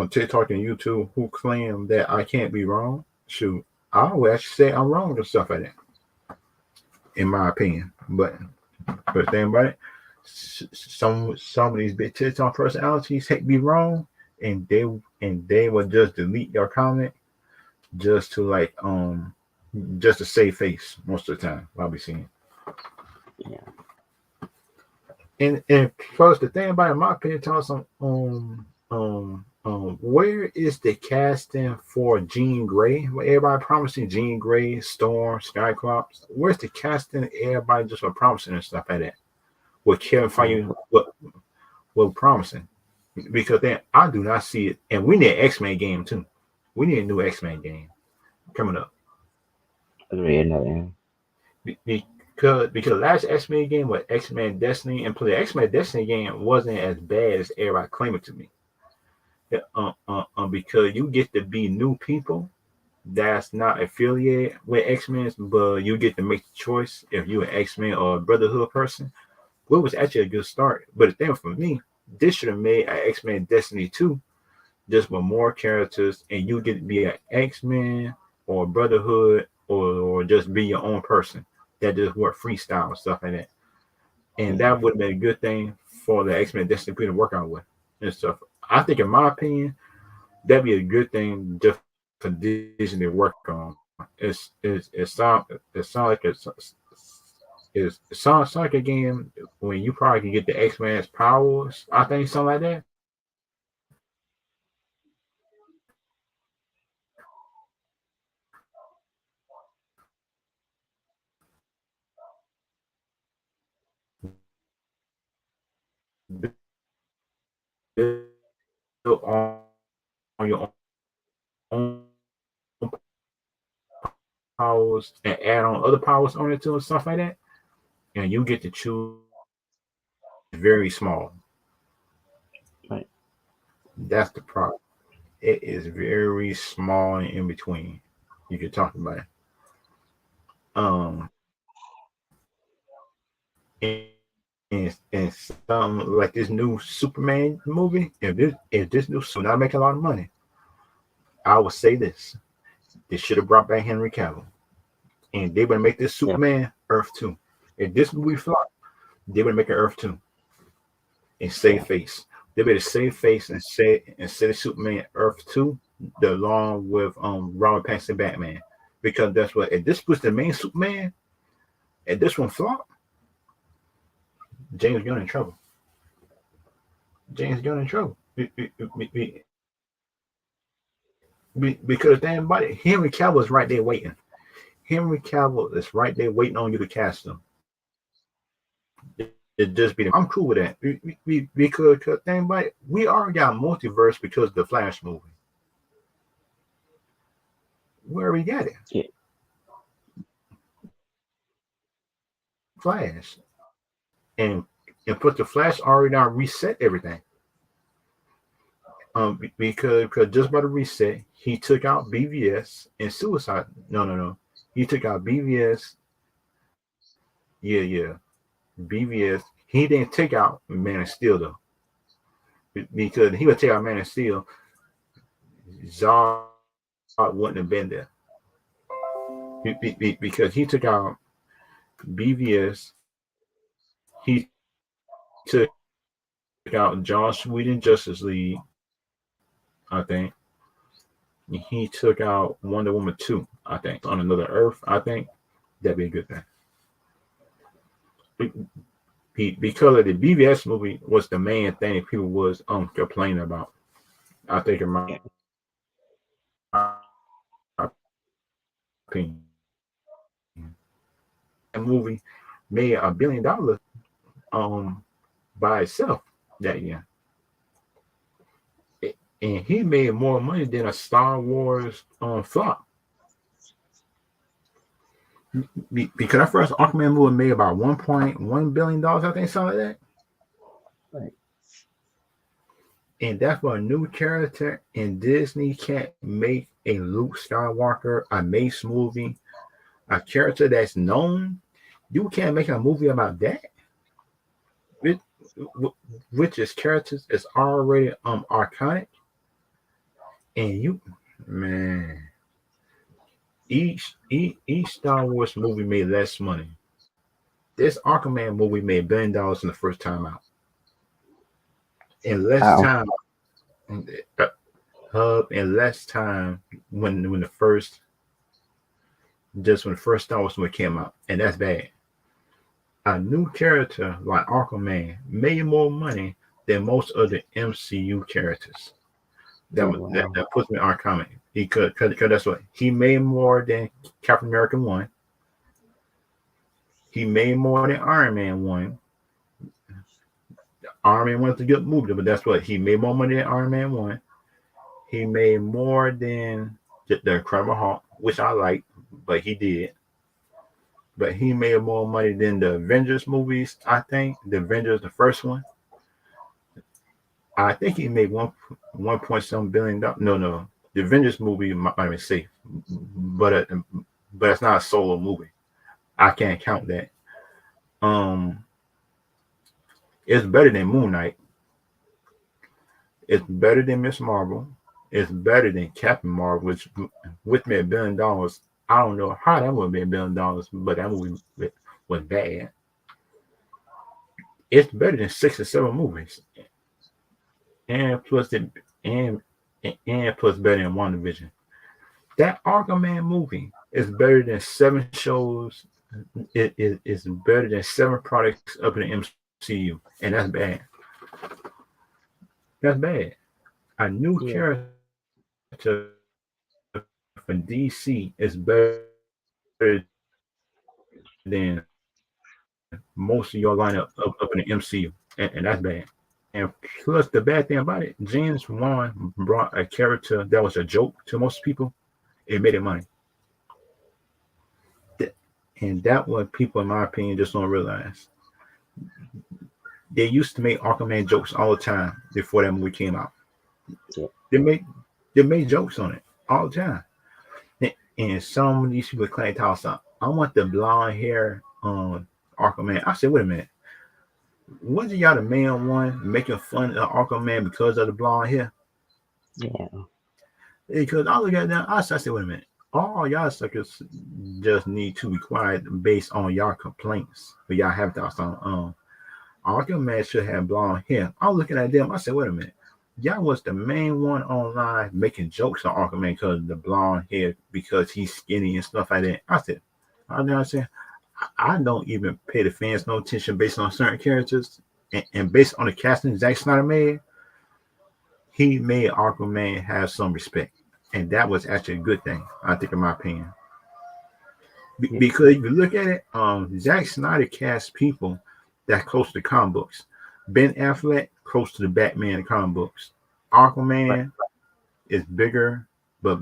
TikTok and YouTube who claim that I can't be wrong. Shoot, I will actually say I'm wrong and stuff like that, in my opinion. But think about it, some of these big TikTok personalities hate to be wrong, and they would just delete your comment just to like just to save face most of the time. I'll be seeing. Yeah. And first, the thing about it, in my opinion, tell us where is the casting for Jean Grey? Where everybody promising Jean Grey, Storm, Skyclops. Where's the casting? Everybody just were promising and stuff like that. With Kevin Feige, what promising? Because then I do not see it, and we need an X-Men game too. We need a new X-Men game coming up. Agree, another. Because last X-Men game was X-Men Destiny, and the X-Men Destiny game wasn't as bad as everybody claimed it to be. Because you get to be new people that's not affiliated with X-Men, but you get to make the choice if you're an X-Men or a Brotherhood person. Well, it was actually a good start. But the thing for me, this should have made an X-Men Destiny 2 just with more characters, and you get to be an X-Men or Brotherhood or just be your own person that just work freestyle and stuff like that. And that would have been a good thing for the X-Men Destiny to work out with and stuff. I think, in my opinion, that'd be a good thing just for Disney to work on. It sounds like a game when you probably can get the X-Men's powers. I think something like that. Built on your own powers and add on other powers on it too and stuff like that. And you get to choose very small. Right. That's the problem. It is very small and in between. You can talk about it. Um, and, and something like this new Superman movie. If this new Superman not making a lot of money, I would say this: they should have brought back Henry Cavill, and they would make this Yeah. Superman Earth 2. If this movie flop, they would make an Earth 2 and save face. They better save face and say Superman Earth 2 along with Robert Pattinson Batman. Because that's what if this was the main Superman and this one flop, James Gunn in trouble. James Gunn in trouble. Because the thing about it, Henry Cavill is right there waiting. Henry Cavill is right there waiting on you to cast him. It just be. I'm cool with that. Because the thing about it, we already got multiverse because of the Flash movie. We already got it. Yeah. Flash. And put the Flash already now reset everything. Because just by the reset, he took out BVS and Suicide. No. He took out BVS. Yeah. BVS. He didn't take out Man of Steel though, because he would take out Man of Steel. Zod wouldn't have been there because he took out BVS. He took out Joss Whedon Justice League, I think. He took out Wonder Woman 2, I think, on another Earth. I think that'd be a good thing. Because of the BVS movie was the main thing people was complaining about. I think in my opinion, that movie made $1 billion by itself that year. And he made more money than a Star Wars flop. Because that first Aquaman movie made about $1.1 billion, I think, something like that. Right. And that's for a new character, and Disney can't make a Luke Skywalker, a Mace movie, a character that's known. You can't make a movie about that. Which is characters is already iconic. And you, man, each Star Wars movie made less money. This Aquaman movie made $1 billion in the first time out. In less time, hub in less time when the first just when the first Star Wars movie came out, and that's bad. A new character like Aquaman made more money than most other MCU characters. Oh That wow. puts me on comment. He could, cause that's what he made more than Captain America 1. He made more than Iron Man 1. Iron Man 1 is a good movie, but that's what he made more money than Iron Man 1. He made more than the Incredible Hulk, which I like, but he did. But he made more money than the Avengers movies. I think the Avengers, the first one. I think he made 1.7 billion. No, the Avengers movie might be safe, but it's not a solo movie. I can't count that. Um, it's better than Moon Knight. It's better than Miss Marvel. It's better than Captain Marvel, which with me $1 billion. I don't know how that would be $1 billion, but that movie was bad. It's better than 6 or 7 movies, and plus it and and plus better than WandaVision. That Aquaman movie is better than 7 shows. It is better than 7 products up in the MCU, and that's bad. That's bad. A new Yeah. character from DC is better than most of your lineup up in the MCU, and that's bad. And plus, the bad thing about it, James Wan brought a character that was a joke to most people. It made it money, and that what people, in my opinion, just don't realize. They used to make Aquaman jokes all the time before that movie came out. Yeah. They made they made jokes on it all the time. And some of these people claim to us, I want the blonde hair on Aquaman. I said, wait a minute. Wasn't y'all the main one making fun of Aquaman because of the blonde hair? Yeah. Because I look at that, I said, wait a minute. All y'all suckers just need to be quiet based on y'all complaints. But y'all have thoughts on Aquaman should have blonde hair. I was looking at them, I said, wait a minute. Y'all was the main one online making jokes on Aquaman because of the blonde hair, because he's skinny and stuff like that. I said, I know what I'm saying. I don't even pay the fans no attention based on certain characters. And based on the casting Zack Snyder made, he made Aquaman have some respect. And that was actually a good thing, I think, in my opinion. Yeah. Because if you look at it, Zack Snyder cast people that close to comic books. Ben Affleck close to the Batman comic books. Right. Aquaman is bigger, but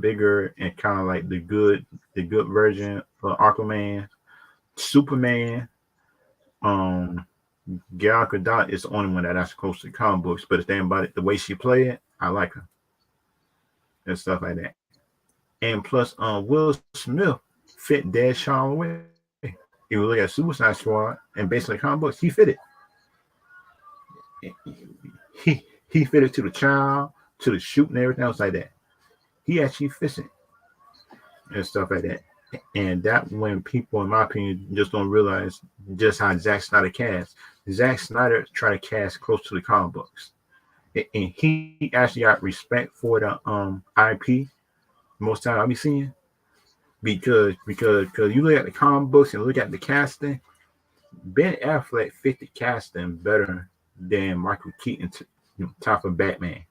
bigger and kind of like the good version of Aquaman. Superman, um, Gal Gadot is the only one that's close to comic books. But the thing about it, the way she play it, I like her and stuff like that. And plus, Will Smith fit Dead Sean away. If you look at Suicide Squad and based on the comic books, he fit it. He fit it to the child, to the shoot and everything else like that. He actually fits it and stuff like that. And that when people, in my opinion, just don't realize just how Zack Snyder cast. Zack Snyder try to cast close to the comic books, and he actually got respect for the IP. Most time I be seeing because you look at the comic books and look at the casting. Ben Affleck fit the casting better than Michael Keaton top of Batman.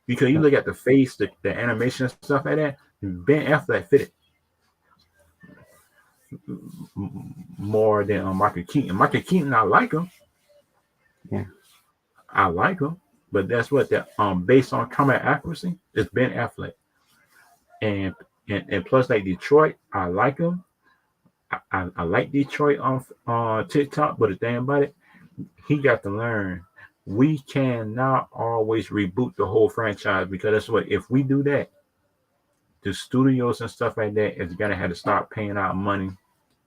Because you look at the face, the animation and stuff like that, Ben Affleck fit it more than Michael Keaton. Michael Keaton, I like him. Yeah. I like him, but that's what that based on combat accuracy, it's Ben Affleck. And and plus like Detroit, I like him. I like Detroit on TikTok, but the thing about it, he got to learn. We cannot always reboot the whole franchise because that's what if we do that, the studios and stuff like that is gonna have to start paying out money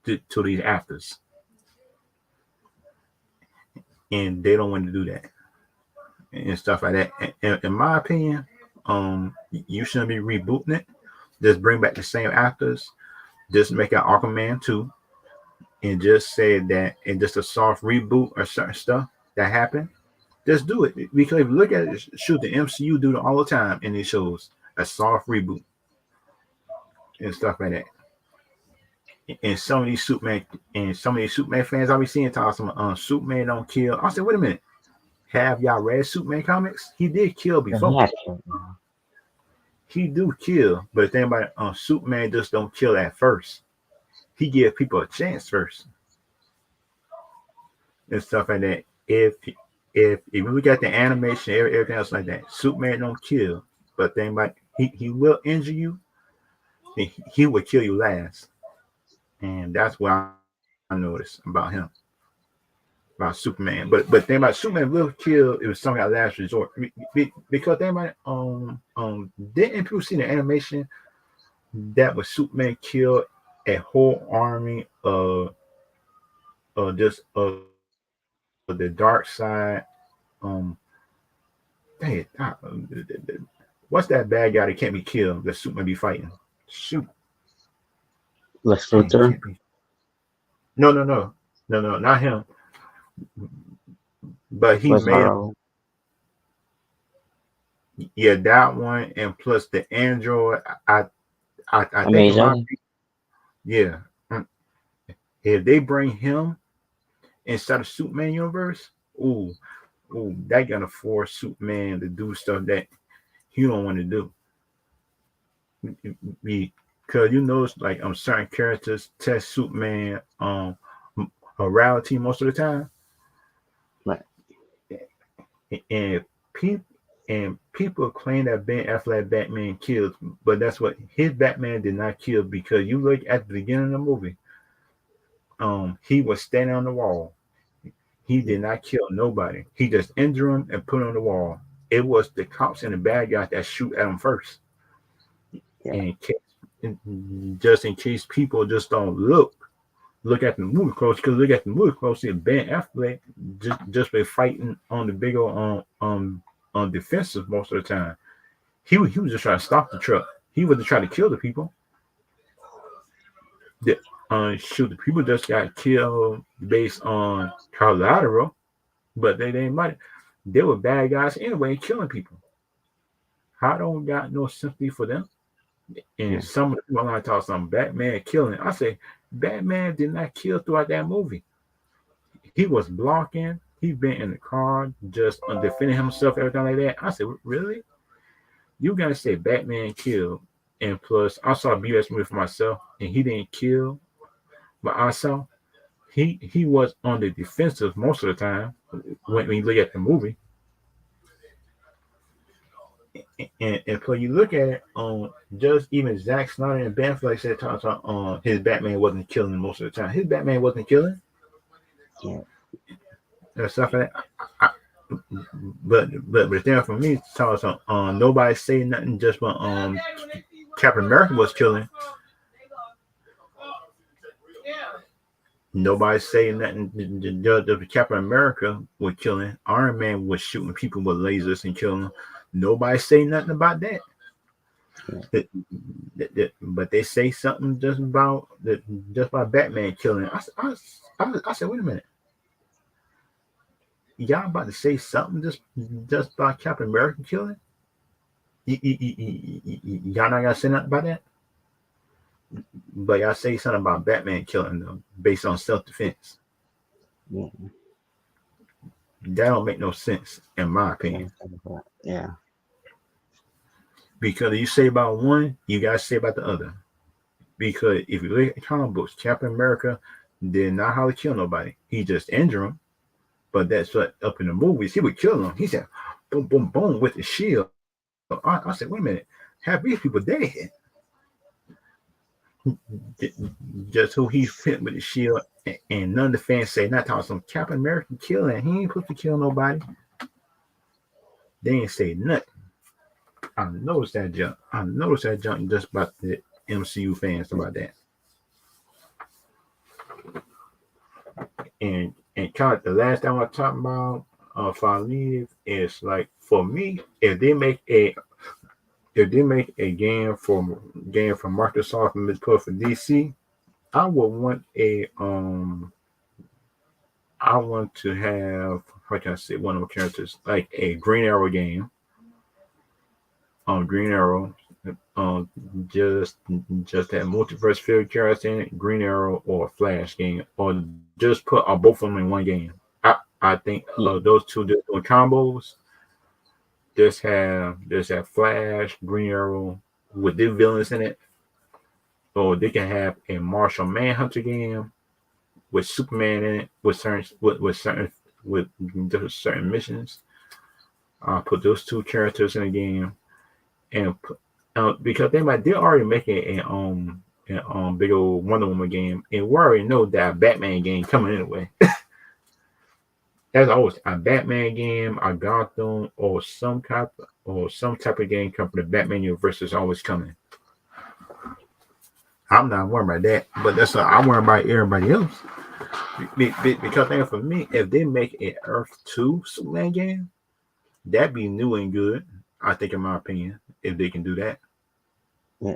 to these actors, and they don't want to do that and stuff like that. And in my opinion, you shouldn't be rebooting it. Just bring back the same actors. Just make an Aquaman 2 and just say that and just a soft reboot or certain stuff that happened Just do it because if you look at it, shoot, the MCU do it all the time in these shows, a soft reboot and stuff like that. And some of these Superman fans I be seeing talking about Superman don't kill. I said, wait a minute, have y'all read Superman comics? He did kill They before. have to now. He do kill, but the thing about Superman just don't kill at first. He give people a chance first and stuff like that. If you look at the animation, everything else like that, Superman don't kill, but thing about he will injure you, and he will kill you last, and that's what I noticed about him, about Superman. But thing about Superman will kill. It was something at last resort because thing about didn't people see the animation that was Superman killed a whole army of just the dark side. Um, dang it, what's that bad guy that can't be killed? That Superman be fighting. Shoot, Lex dang, Luthor. can't be. No, not him. But he Was made Marvel. yeah that one, and plus the android. I think in my Amazing. yeah, mm, if they bring him inside of Superman universe, that gonna force Superman to do stuff that he don't want to do. Because you notice like certain characters test Superman morality most of the time, Right. and people people claim that Ben Affleck Batman killed, but that's what his Batman did not kill because you look at the beginning of the movie, he was standing on the wall. He did not kill nobody. He just injured him and put him on the wall. It was the cops and the bad guys that shoot at him first, Yeah. and just in case people just don't look at the movie close, because look at the movie closely, Ben Affleck just been fighting on the big old on defensive most of the time. He was just trying to stop the truck. He wasn't trying to kill the people. The, shoot, the people just got killed based on collateral, but they didn't mind. They were bad guys anyway, killing people. I don't got no sympathy for them. And Yeah. some of the people I talk some Batman killing. I say Batman did not kill throughout that movie. He was blocking. He been in the car just defending himself, everything like that. I said, really? You gotta say Batman killed. And plus, I saw a BS movie for myself, and he didn't kill. But I saw he was on the defensive most of the time when you look at the movie. And plus, you look at it, just even Zack Snyder and Ben Affleck said talks about his Batman wasn't killing most of the time. His Batman wasn't killing Yeah. and stuff like that. But then for me, talks on nobody saying nothing just when Captain America was killing. Nobody saying nothing. The Captain America was killing. Iron Man was shooting people with lasers and killing them. Nobody say nothing about that. Yeah. But they say something just about Batman killing. I said, wait a minute, y'all about to say something just about Captain America killing? Y'all not gonna say nothing about that? But y'all say something about Batman killing them based on self defense. Yeah. That don't make no sense in my opinion. Yeah. Because if you say about one, you gotta say about the other. Because if you look at comic books, Captain America did not how to kill nobody. He just injured him. But that's what up in the movies, he would kill them. He said, boom, boom, boom, with the shield. I said, wait a minute, half these people dead. Just who he fit with the shield, and none of the fans say not talking some Captain America killing. He ain't supposed to kill nobody. They ain't say nothing. I noticed that junk. Just about the MCU fans about that. And kind of the last time I talked about if I leave is like for me, if they make a game from Microsoft and put for DC, I would want I want to have, how can I say, one of the characters like a Green Arrow game. Green Arrow, um, just just that multiverse field character in it, Green Arrow or Flash game, or just put both of them in one game. I think Yeah, those two just doing combos. Just have Flash, Green Arrow with their villains in it, or they can have a Martial Manhunter game with Superman in it with different certain missions. Put those two characters in a game and put, because they're already making a big old Wonder Woman game, and we already know that a Batman game coming anyway. As always, a Batman game, a Gotham, or some type of game coming from the Batman universe is always coming. I'm not worried about that, but I'm worried about everybody else. Because then for me, if they make an Earth 2 Superman game, that'd be new and good. I think, in my opinion, if they can do that. yeah,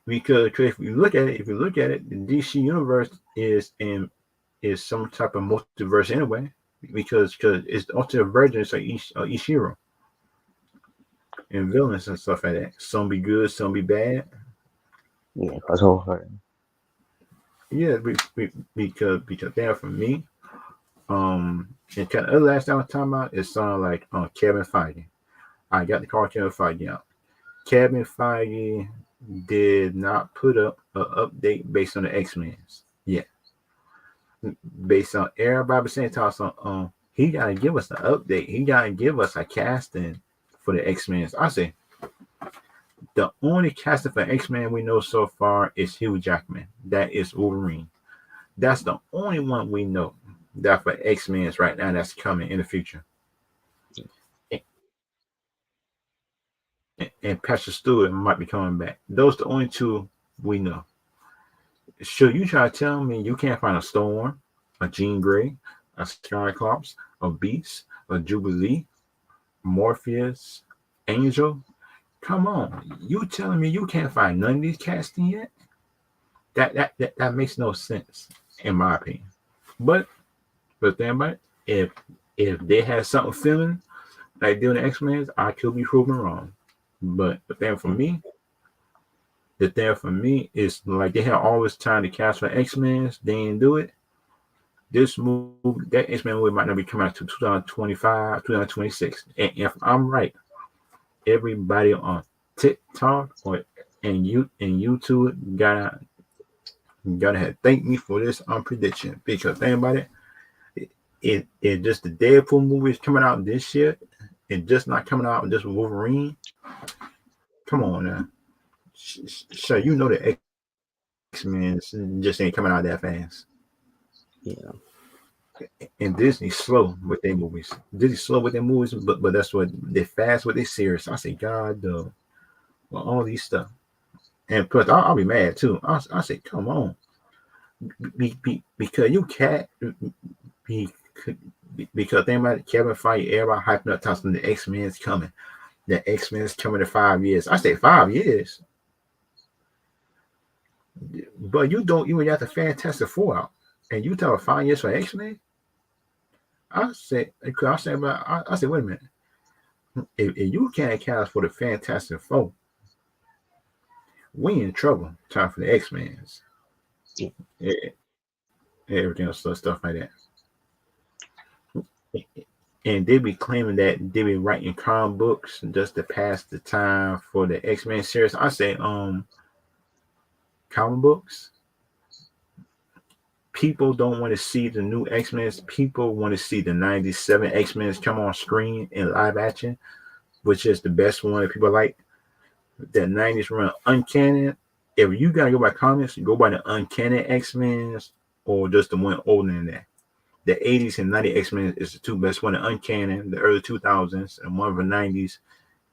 Because if you look at it, the DC universe is some type of multiverse anyway. Because it's the alternate versions of each hero and villains and stuff like that. Some be good, some be bad. yeah. Crossover. Yeah, because then for me, and kind of the last time I was talking about, it sounded like Kevin Feige. I got the call Kevin Feige out. Kevin Feige did not put up an update based on the X-Men's. Yeah, based on everybody saying talks on, he gotta give us an update. He gotta give us a casting for the X-Men's. I say the only casting for X-Men we know so far is Hugh Jackman. That is Wolverine. That's the only one we know that for X-Men's right now that's coming in the future. And Pastor Stewart might be coming back. Those are the only two we know. Sure, you try to tell me you can't find a Storm, a Jean Grey, a Cyclops, a Beast, a Jubilee, Morpheus, Angel? Come on, you telling me you can't find none of these casting yet? That makes no sense, in my opinion. But then, about if they had something feeling like doing the X-Men, I could be proven wrong. But the thing for me is like they had all this time to cast for X-Men, they didn't do it. This movie, that X-Men movie might not be coming out to 2025, 2026. And if I'm right, everybody on TikTok and YouTube gotta have thank me for this prediction, because think about it. It just the Deadpool movie is coming out this year, and just not coming out just Wolverine. Come on now, so you know the X-Men just ain't coming out that fast. Yeah, And Disney's slow with their movies. Disney's slow with their movies, but that's what they're fast with their series. I say, God, well, all these stuff. And plus, I'll be mad too. I say, come on, because you can't be because think about it, Kevin Feige, everybody hyping up, talking the X-Men is coming. The X-Men is coming in 5 years. I say 5 years, but you don't even got the Fantastic Four out, and you tell 5 years for X-Men. I say, wait a minute. If you can't cast for the Fantastic Four, we in trouble. Time for the X-Men's. yeah, Yeah, everything else, stuff like that. And they be claiming that they be writing comic books just to pass the time for the X-Men series. I say, comic books. People don't want to see the new X-Men. People want to see the '97 X-Men come on screen in live action, which is the best one that people like. That '90s run Uncanny. If you gotta go by comics, you go by the Uncanny X-Men or just the one older than that. The '80s and '90s X-Men is the two best one. The Uncanny, the early 2000s, and one of the '90s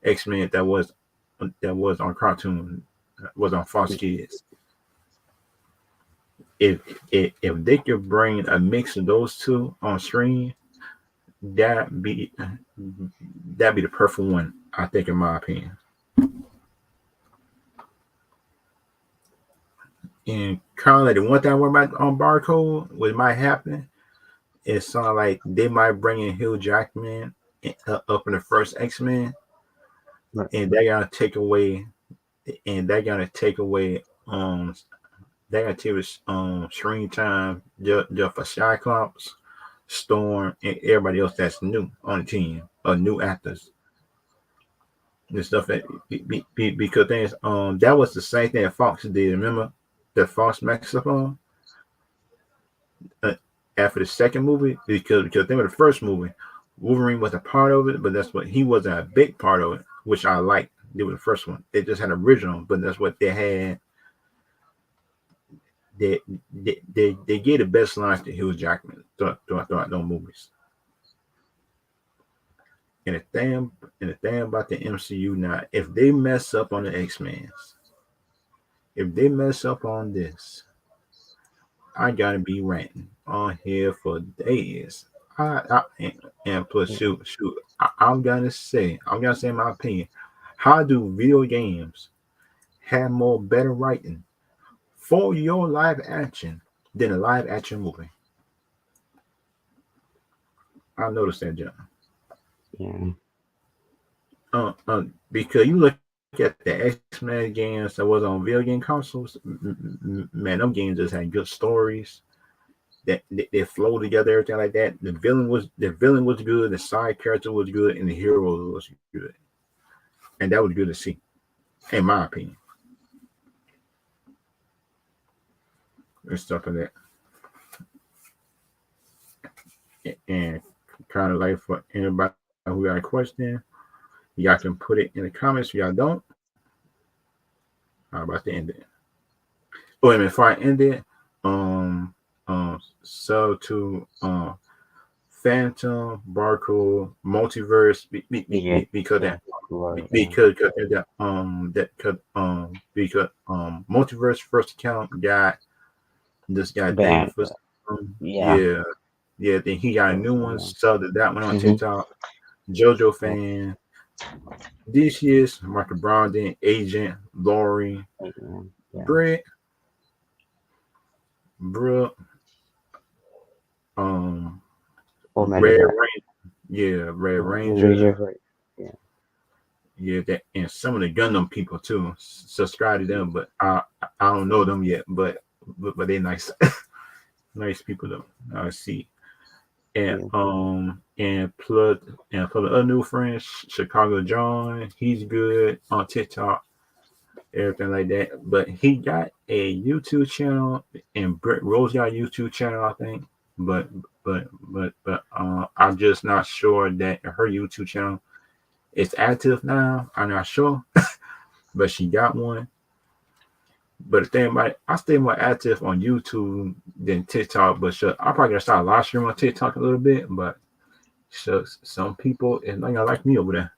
X-Men that was on cartoon, was on Fox yeah, Kids. If they could bring a mix of those two on screen, that be that'd be the perfect one, I think, in my opinion. And kind of like the one thing I worry about on Barcode, what might happen, it sounds like they might bring in Hugh Jackman up in the first X-Men, Right. and they're gonna take away, and they're gonna take away, they're gonna take screen time just for Cyclops, Storm, and everybody else that's new on the team, or new actors and stuff. Because things, that was the same thing that Fox did. Remember that Fox messed up on uh, after the second movie, because they were the first movie. Wolverine was a part of it, but that's what he wasn't a big part of it, which I liked. They were the first one. They just had original, but that's what they had. They gave the best lines to Hugh Jackman throughout those movies. And the thing about the MCU now, if they mess up on the X-Men's, if they mess up on this, I gotta be ranting on here for days. And plus, shoot, I'm gonna say my opinion. How do video games have more better writing for your live action than a live action movie? I noticed that, John. Yeah. Because you look at the X-Men games that was on video game consoles, man, them games just had good stories. That they flow together, everything like that. The villain was good, the side character was good, and the hero was good, and that was good to see, in my opinion, and stuff like that. And kind of like for anybody who got a question, y'all can put it in the comments. If y'all don't, I'm about to end it. Oh, wait a minute, before I end it, so to Phantom, Barcode, Multiverse, Yeah. because Yeah. that Right. because Multiverse first account got this guy David Bad. for Yeah. yeah, yeah, then he got a new one, Yeah. so that one on Mm-hmm. TikTok. JoJo Yeah. fan. This year's Michael Brandon, Agent, Lori, Yeah. Yeah. Britt, Brooke, um, Full Metal Red Jacket. Ranger, yeah, Red Ranger, Ranger. Right. Yeah. yeah, that and some of the Gundam people too. Subscribe to them, but I don't know them yet, but they nice nice people though. I see. And Yeah. and for the other new friends, Chicago John, he's good on TikTok, everything like that. But he got a YouTube channel, and Britt Rose got a YouTube channel, I think. But I'm just not sure that her YouTube channel is active now. I'm not sure, but she got one. But the thing about it, I stay more active on YouTube than TikTok. But sure, I'm probably gonna start live streaming on TikTok a little bit. But so some people is not gonna like me over there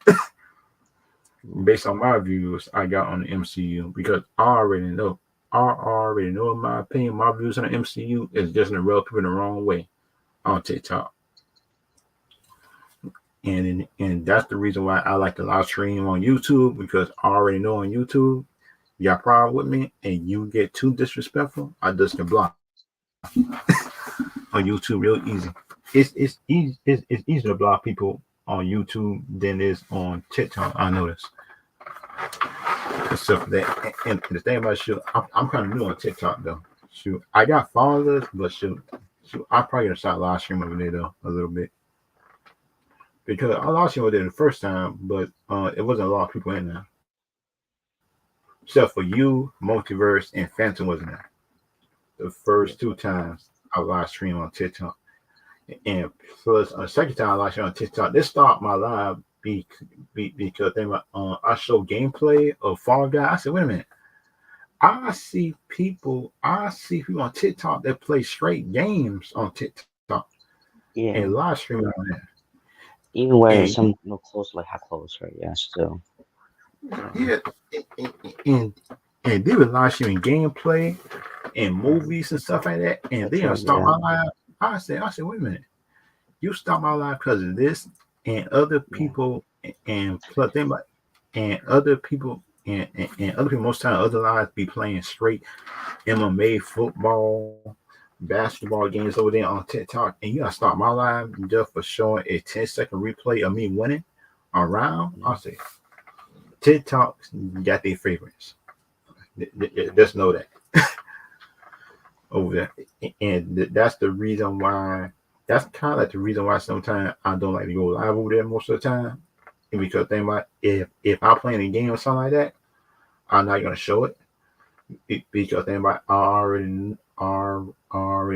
based on my views I got on the MCU, because I already know in my opinion my views on the MCU is just in the rub people the wrong way on TikTok. And that's the reason why I like to live stream on YouTube, because I already know on YouTube you got a problem with me and you get too disrespectful, I just can block on YouTube real easy. It's easier to block people on YouTube than it is on TikTok. I notice. Except for that, and the thing about shoot, I'm kind of new on TikTok though. Shoot, I got followers, but shoot, I probably gonna start live streaming over there though a little bit, because I live streamed over there the first time, but it wasn't a lot of people in there, except for you, Multiverse, and Phantom wasn't there. The first two times I live streamed on TikTok. And plus, a second time I like on TikTok, this stopped my live because I show gameplay of Fall Guy. I said, wait a minute, I see people on TikTok that play straight games on TikTok Yeah. and live streaming on there. Even wearing And some no clothes, like hot clothes, right? Yeah. Still. yeah, and, and they were live streaming gameplay and movies and stuff like that. And That's they right. start Yeah. my live. I said, wait a minute, you stop my live because of this, and other Yeah. people, and plus them, and other people and other people most time other lives be playing straight MMA, football, basketball games over there on TikTok, and you gotta start my live just for showing a 10-second replay of me winning around. I'll say TikTok got their favorites. Just know that over there, and that's the reason why. That's kind of like the reason why sometimes I don't like to go live over there most of the time. And because think about if I'm playing a game or something like that, I'm not gonna show it because think about I already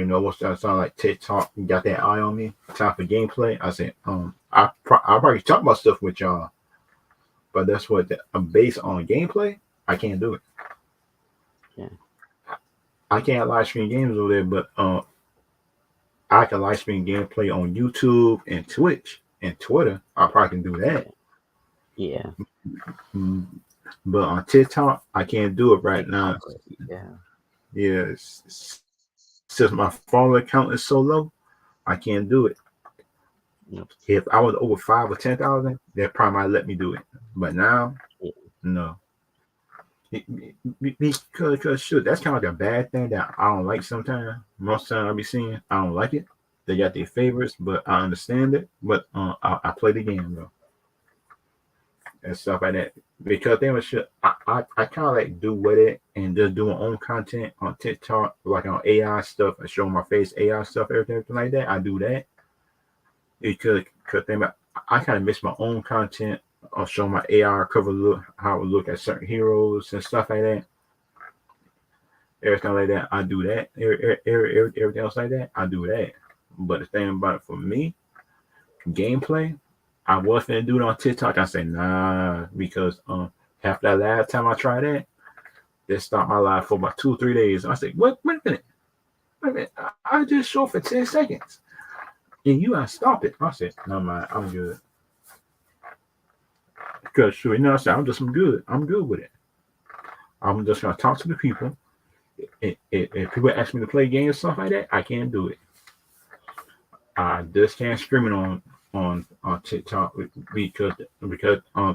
know what's that sound like. TikTok got that eye on me. Time for gameplay. I said I probably talk about stuff with y'all, but that's what based on gameplay. I can't do it. Yeah. I can't live stream games over there, but I can live stream gameplay on YouTube and Twitch and Twitter. I probably can do that. Yeah. Mm, But on TikTok, I can't do it right now. Yeah. Yeah, since my follower account is so low, I can't do it. Yep. If I was over 5 or 10,000, they probably might let me do it. But now, Yeah. no. Because shoot, that's kind of like a bad thing that I don't like sometimes. Most time I be seeing, I don't like it. They got their favorites, but I understand it. But I play the game though and stuff like that because they was shit. I kind of like do with it and just do my own content on TikTok, like on AI stuff and show my face AI stuff, everything like that. I do that because I kind of miss my own content. I'll show my AI cover look, how it would look at certain heroes and stuff like that. Everything like that, I do that. Everything else like that, I do that. But the thing about it for me, gameplay, I was finna do it on TikTok. I said nah because after that last time I tried that, they stopped my live for about 2 or 3 days. I said, what? Wait a minute. I just show for 10 seconds. And you gotta stop it. I said, no man, I'm good. Because sure, I said, I'm good. I'm good with it. I'm just gonna talk to the people. If people ask me to play games stuff like that, I can't do it. I just can't scream it on TikTok because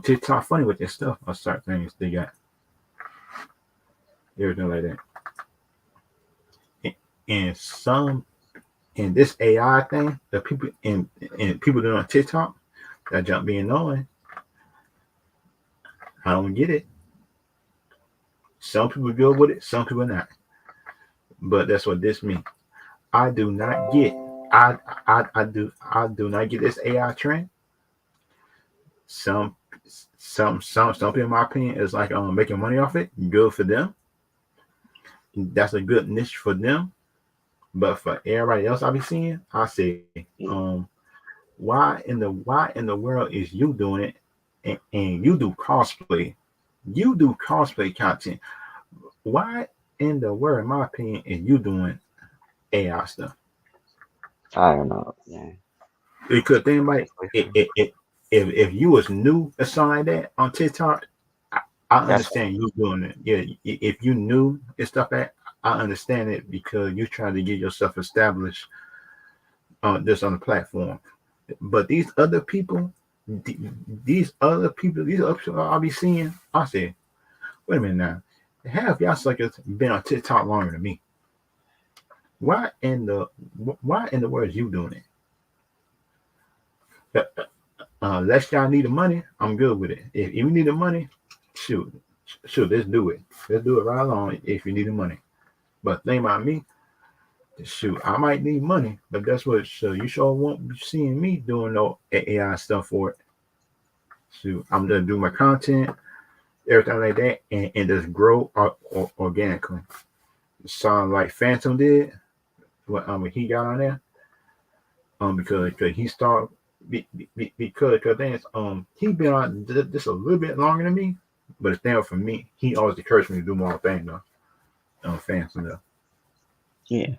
TikTok funny with their stuff or certain things they got everything like that. And some in this AI thing, the people and people doing on TikTok that jump being annoying. I don't get it. Some people good with it, some people not. But that's what this means. I do not get. I do not get this AI trend. Some some people, in my opinion, is like making money off it. Good for them. That's a good niche for them. But for everybody else I be seeing, I say, why in the world is you doing it and you do cosplay? You do cosplay content. Why in the world, in my opinion, is you doing AI stuff? I don't know. Yeah. Because then, like, if you was new or something like that on TikTok, I That's understand you doing it. Yeah, if you new and stuff like that, I understand it because you're trying to get yourself established this on the platform. But these other people I'll be seeing, I say, wait a minute now. Half y'all suckers been on TikTok longer than me. Why in the world is you doing it? Unless y'all need the money, I'm good with it. If you need the money, shoot, let's do it. Let's do it right along if you need the money. But think about me, shoot, I might need money, but that's what you sure won't be seeing me doing no AI stuff for it. Shoot, I'm gonna do my content, everything like that, and just grow organically. Sound like Phantom did when he got on there, because he started because then he been on just a little bit longer than me, but it's down for me. He always encouraged me to do more thing though. Phantom though. yeah.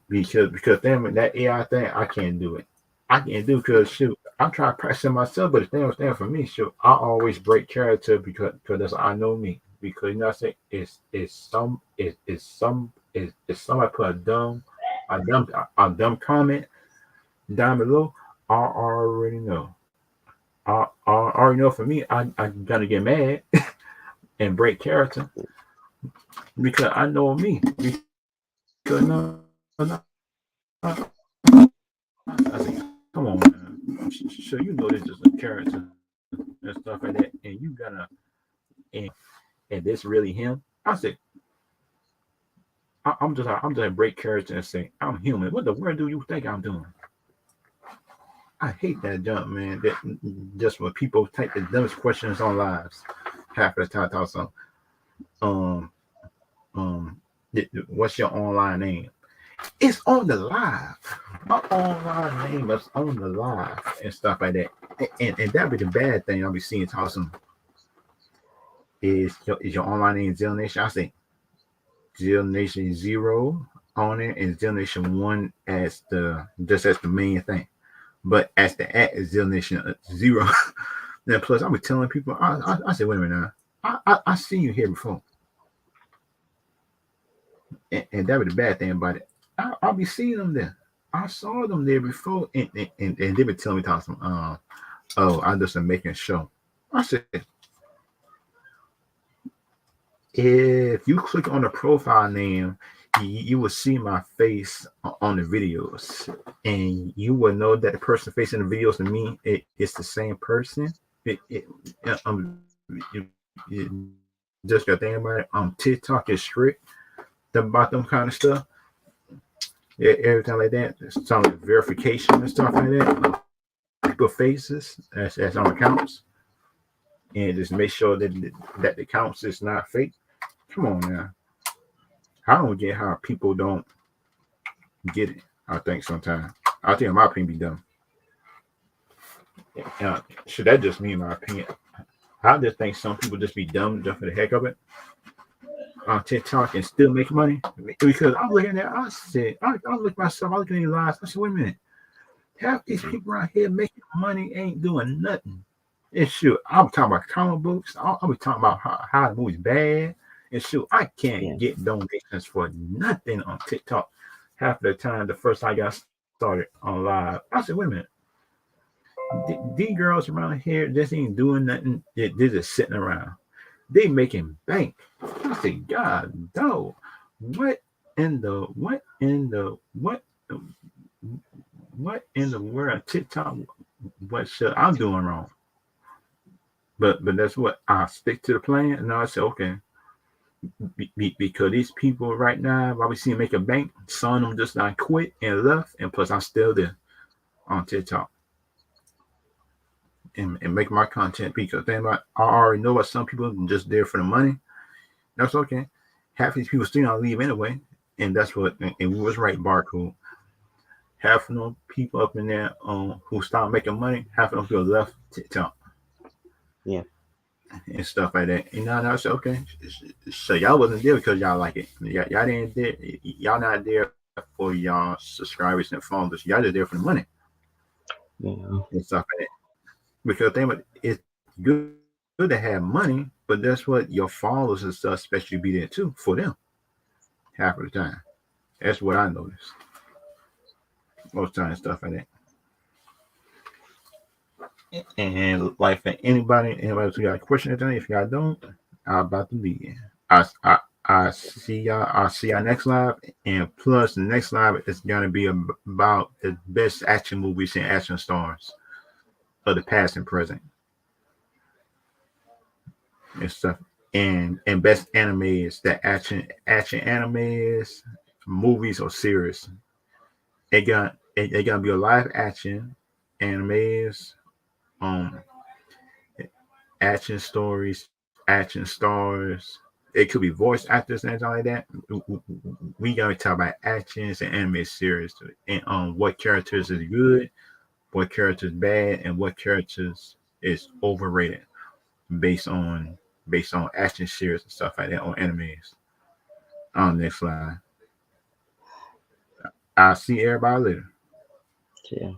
Because then with that AI thing, I can't do it. I can't do because shoot, I'm trying to practice myself, but the thing was there for me. Shoot, I always break character because that's I know me. Because you know what I'm saying it's somebody put a dumb comment down below. I already know. I already know for me, I gotta get mad and break character because I know me. Because I say, come on, man. So you know this is a character and stuff like that, and you gotta and and this really him. I said, I'm just a break character and say I'm human. What the world do you think I'm doing? I hate that jump, man. That just when people type the dumbest questions on lives, half of the time talk some um what's your online name? It's on the live. My online name is on the live and stuff like that. And that be the bad thing I'll be seeing talking is your online name Zell Nation? I say Zell Nation 0 on it and Zell Nation 1 as the just as the main thing. But as the at is Zell Nation 0. Then plus I be telling people I say, wait a minute now. I seen you here before. And that was the bad thing about it. I'll be seeing them there. I saw them there before, and they been telling me talking oh, I'm just making a show. I said, if you click on the profile name, you will see my face on the videos, and you will know that the person facing the videos to me, it's the same person. It, you, you just got to think about it. TikTok is strict about them kind of stuff. Yeah, everything like that. Some like verification and stuff like that. People faces as on accounts, and just make sure that the accounts is not fake. Come on now. I don't get how people don't get it. I think sometimes. I think my opinion be dumb. Should that just mean my opinion? I just think some people just be dumb just for the heck of it on TikTok and still make money. Because I'm looking at, I said, I look at myself, I look at these lives. I said, wait a minute. Half these people out here making money ain't doing nothing. And shoot, I'm talking about comic books. I'll be talking about how the movie's bad. And shoot, I can't get donations for nothing on TikTok. Half of the time, the first time I got started on live, I said, wait a minute. These girls around here just ain't doing nothing. They're just sitting around. They making bank. I said, God, no. What in the world TikTok? What should I'm doing wrong? But that's what I stick to the plan. And I said, okay, because these people right now, while we see them make a bank, some of them just not quit and left, and plus I'm still there on TikTok and make my content because then I already know what some people are just there for the money. That's okay. Half these people still not leave anyway, and that's what. And we was right, Barcode. Half of them people up in there who start making money, half of them people left TikTok. Yeah. And stuff like that. And now I said, okay, so y'all wasn't there because y'all like it. Y'all didn't there. Y'all not there for y'all subscribers and followers. Y'all just there for the money. Yeah. And stuff like that. Because it's good to have money, but that's what your followers and stuff, especially be there too for them. Half of the time. That's what I noticed. Most times stuff like that. And like for anybody who got a question or anything, if y'all don't, I'm about to leave. I see y'all. I'll see y'all next live, and plus the next live is gonna be about the best action movies and action stars of the past and present and stuff, and best animes, that action animes, movies or series. It gonna be a live action animes, um, action stories, action stars. It could be voice actors and anything like that. We gotta talk about actions and anime series and what characters is good, what characters bad, and what characters is overrated based on action series and stuff like that on animes. On next slide. I'll see everybody later. Yeah.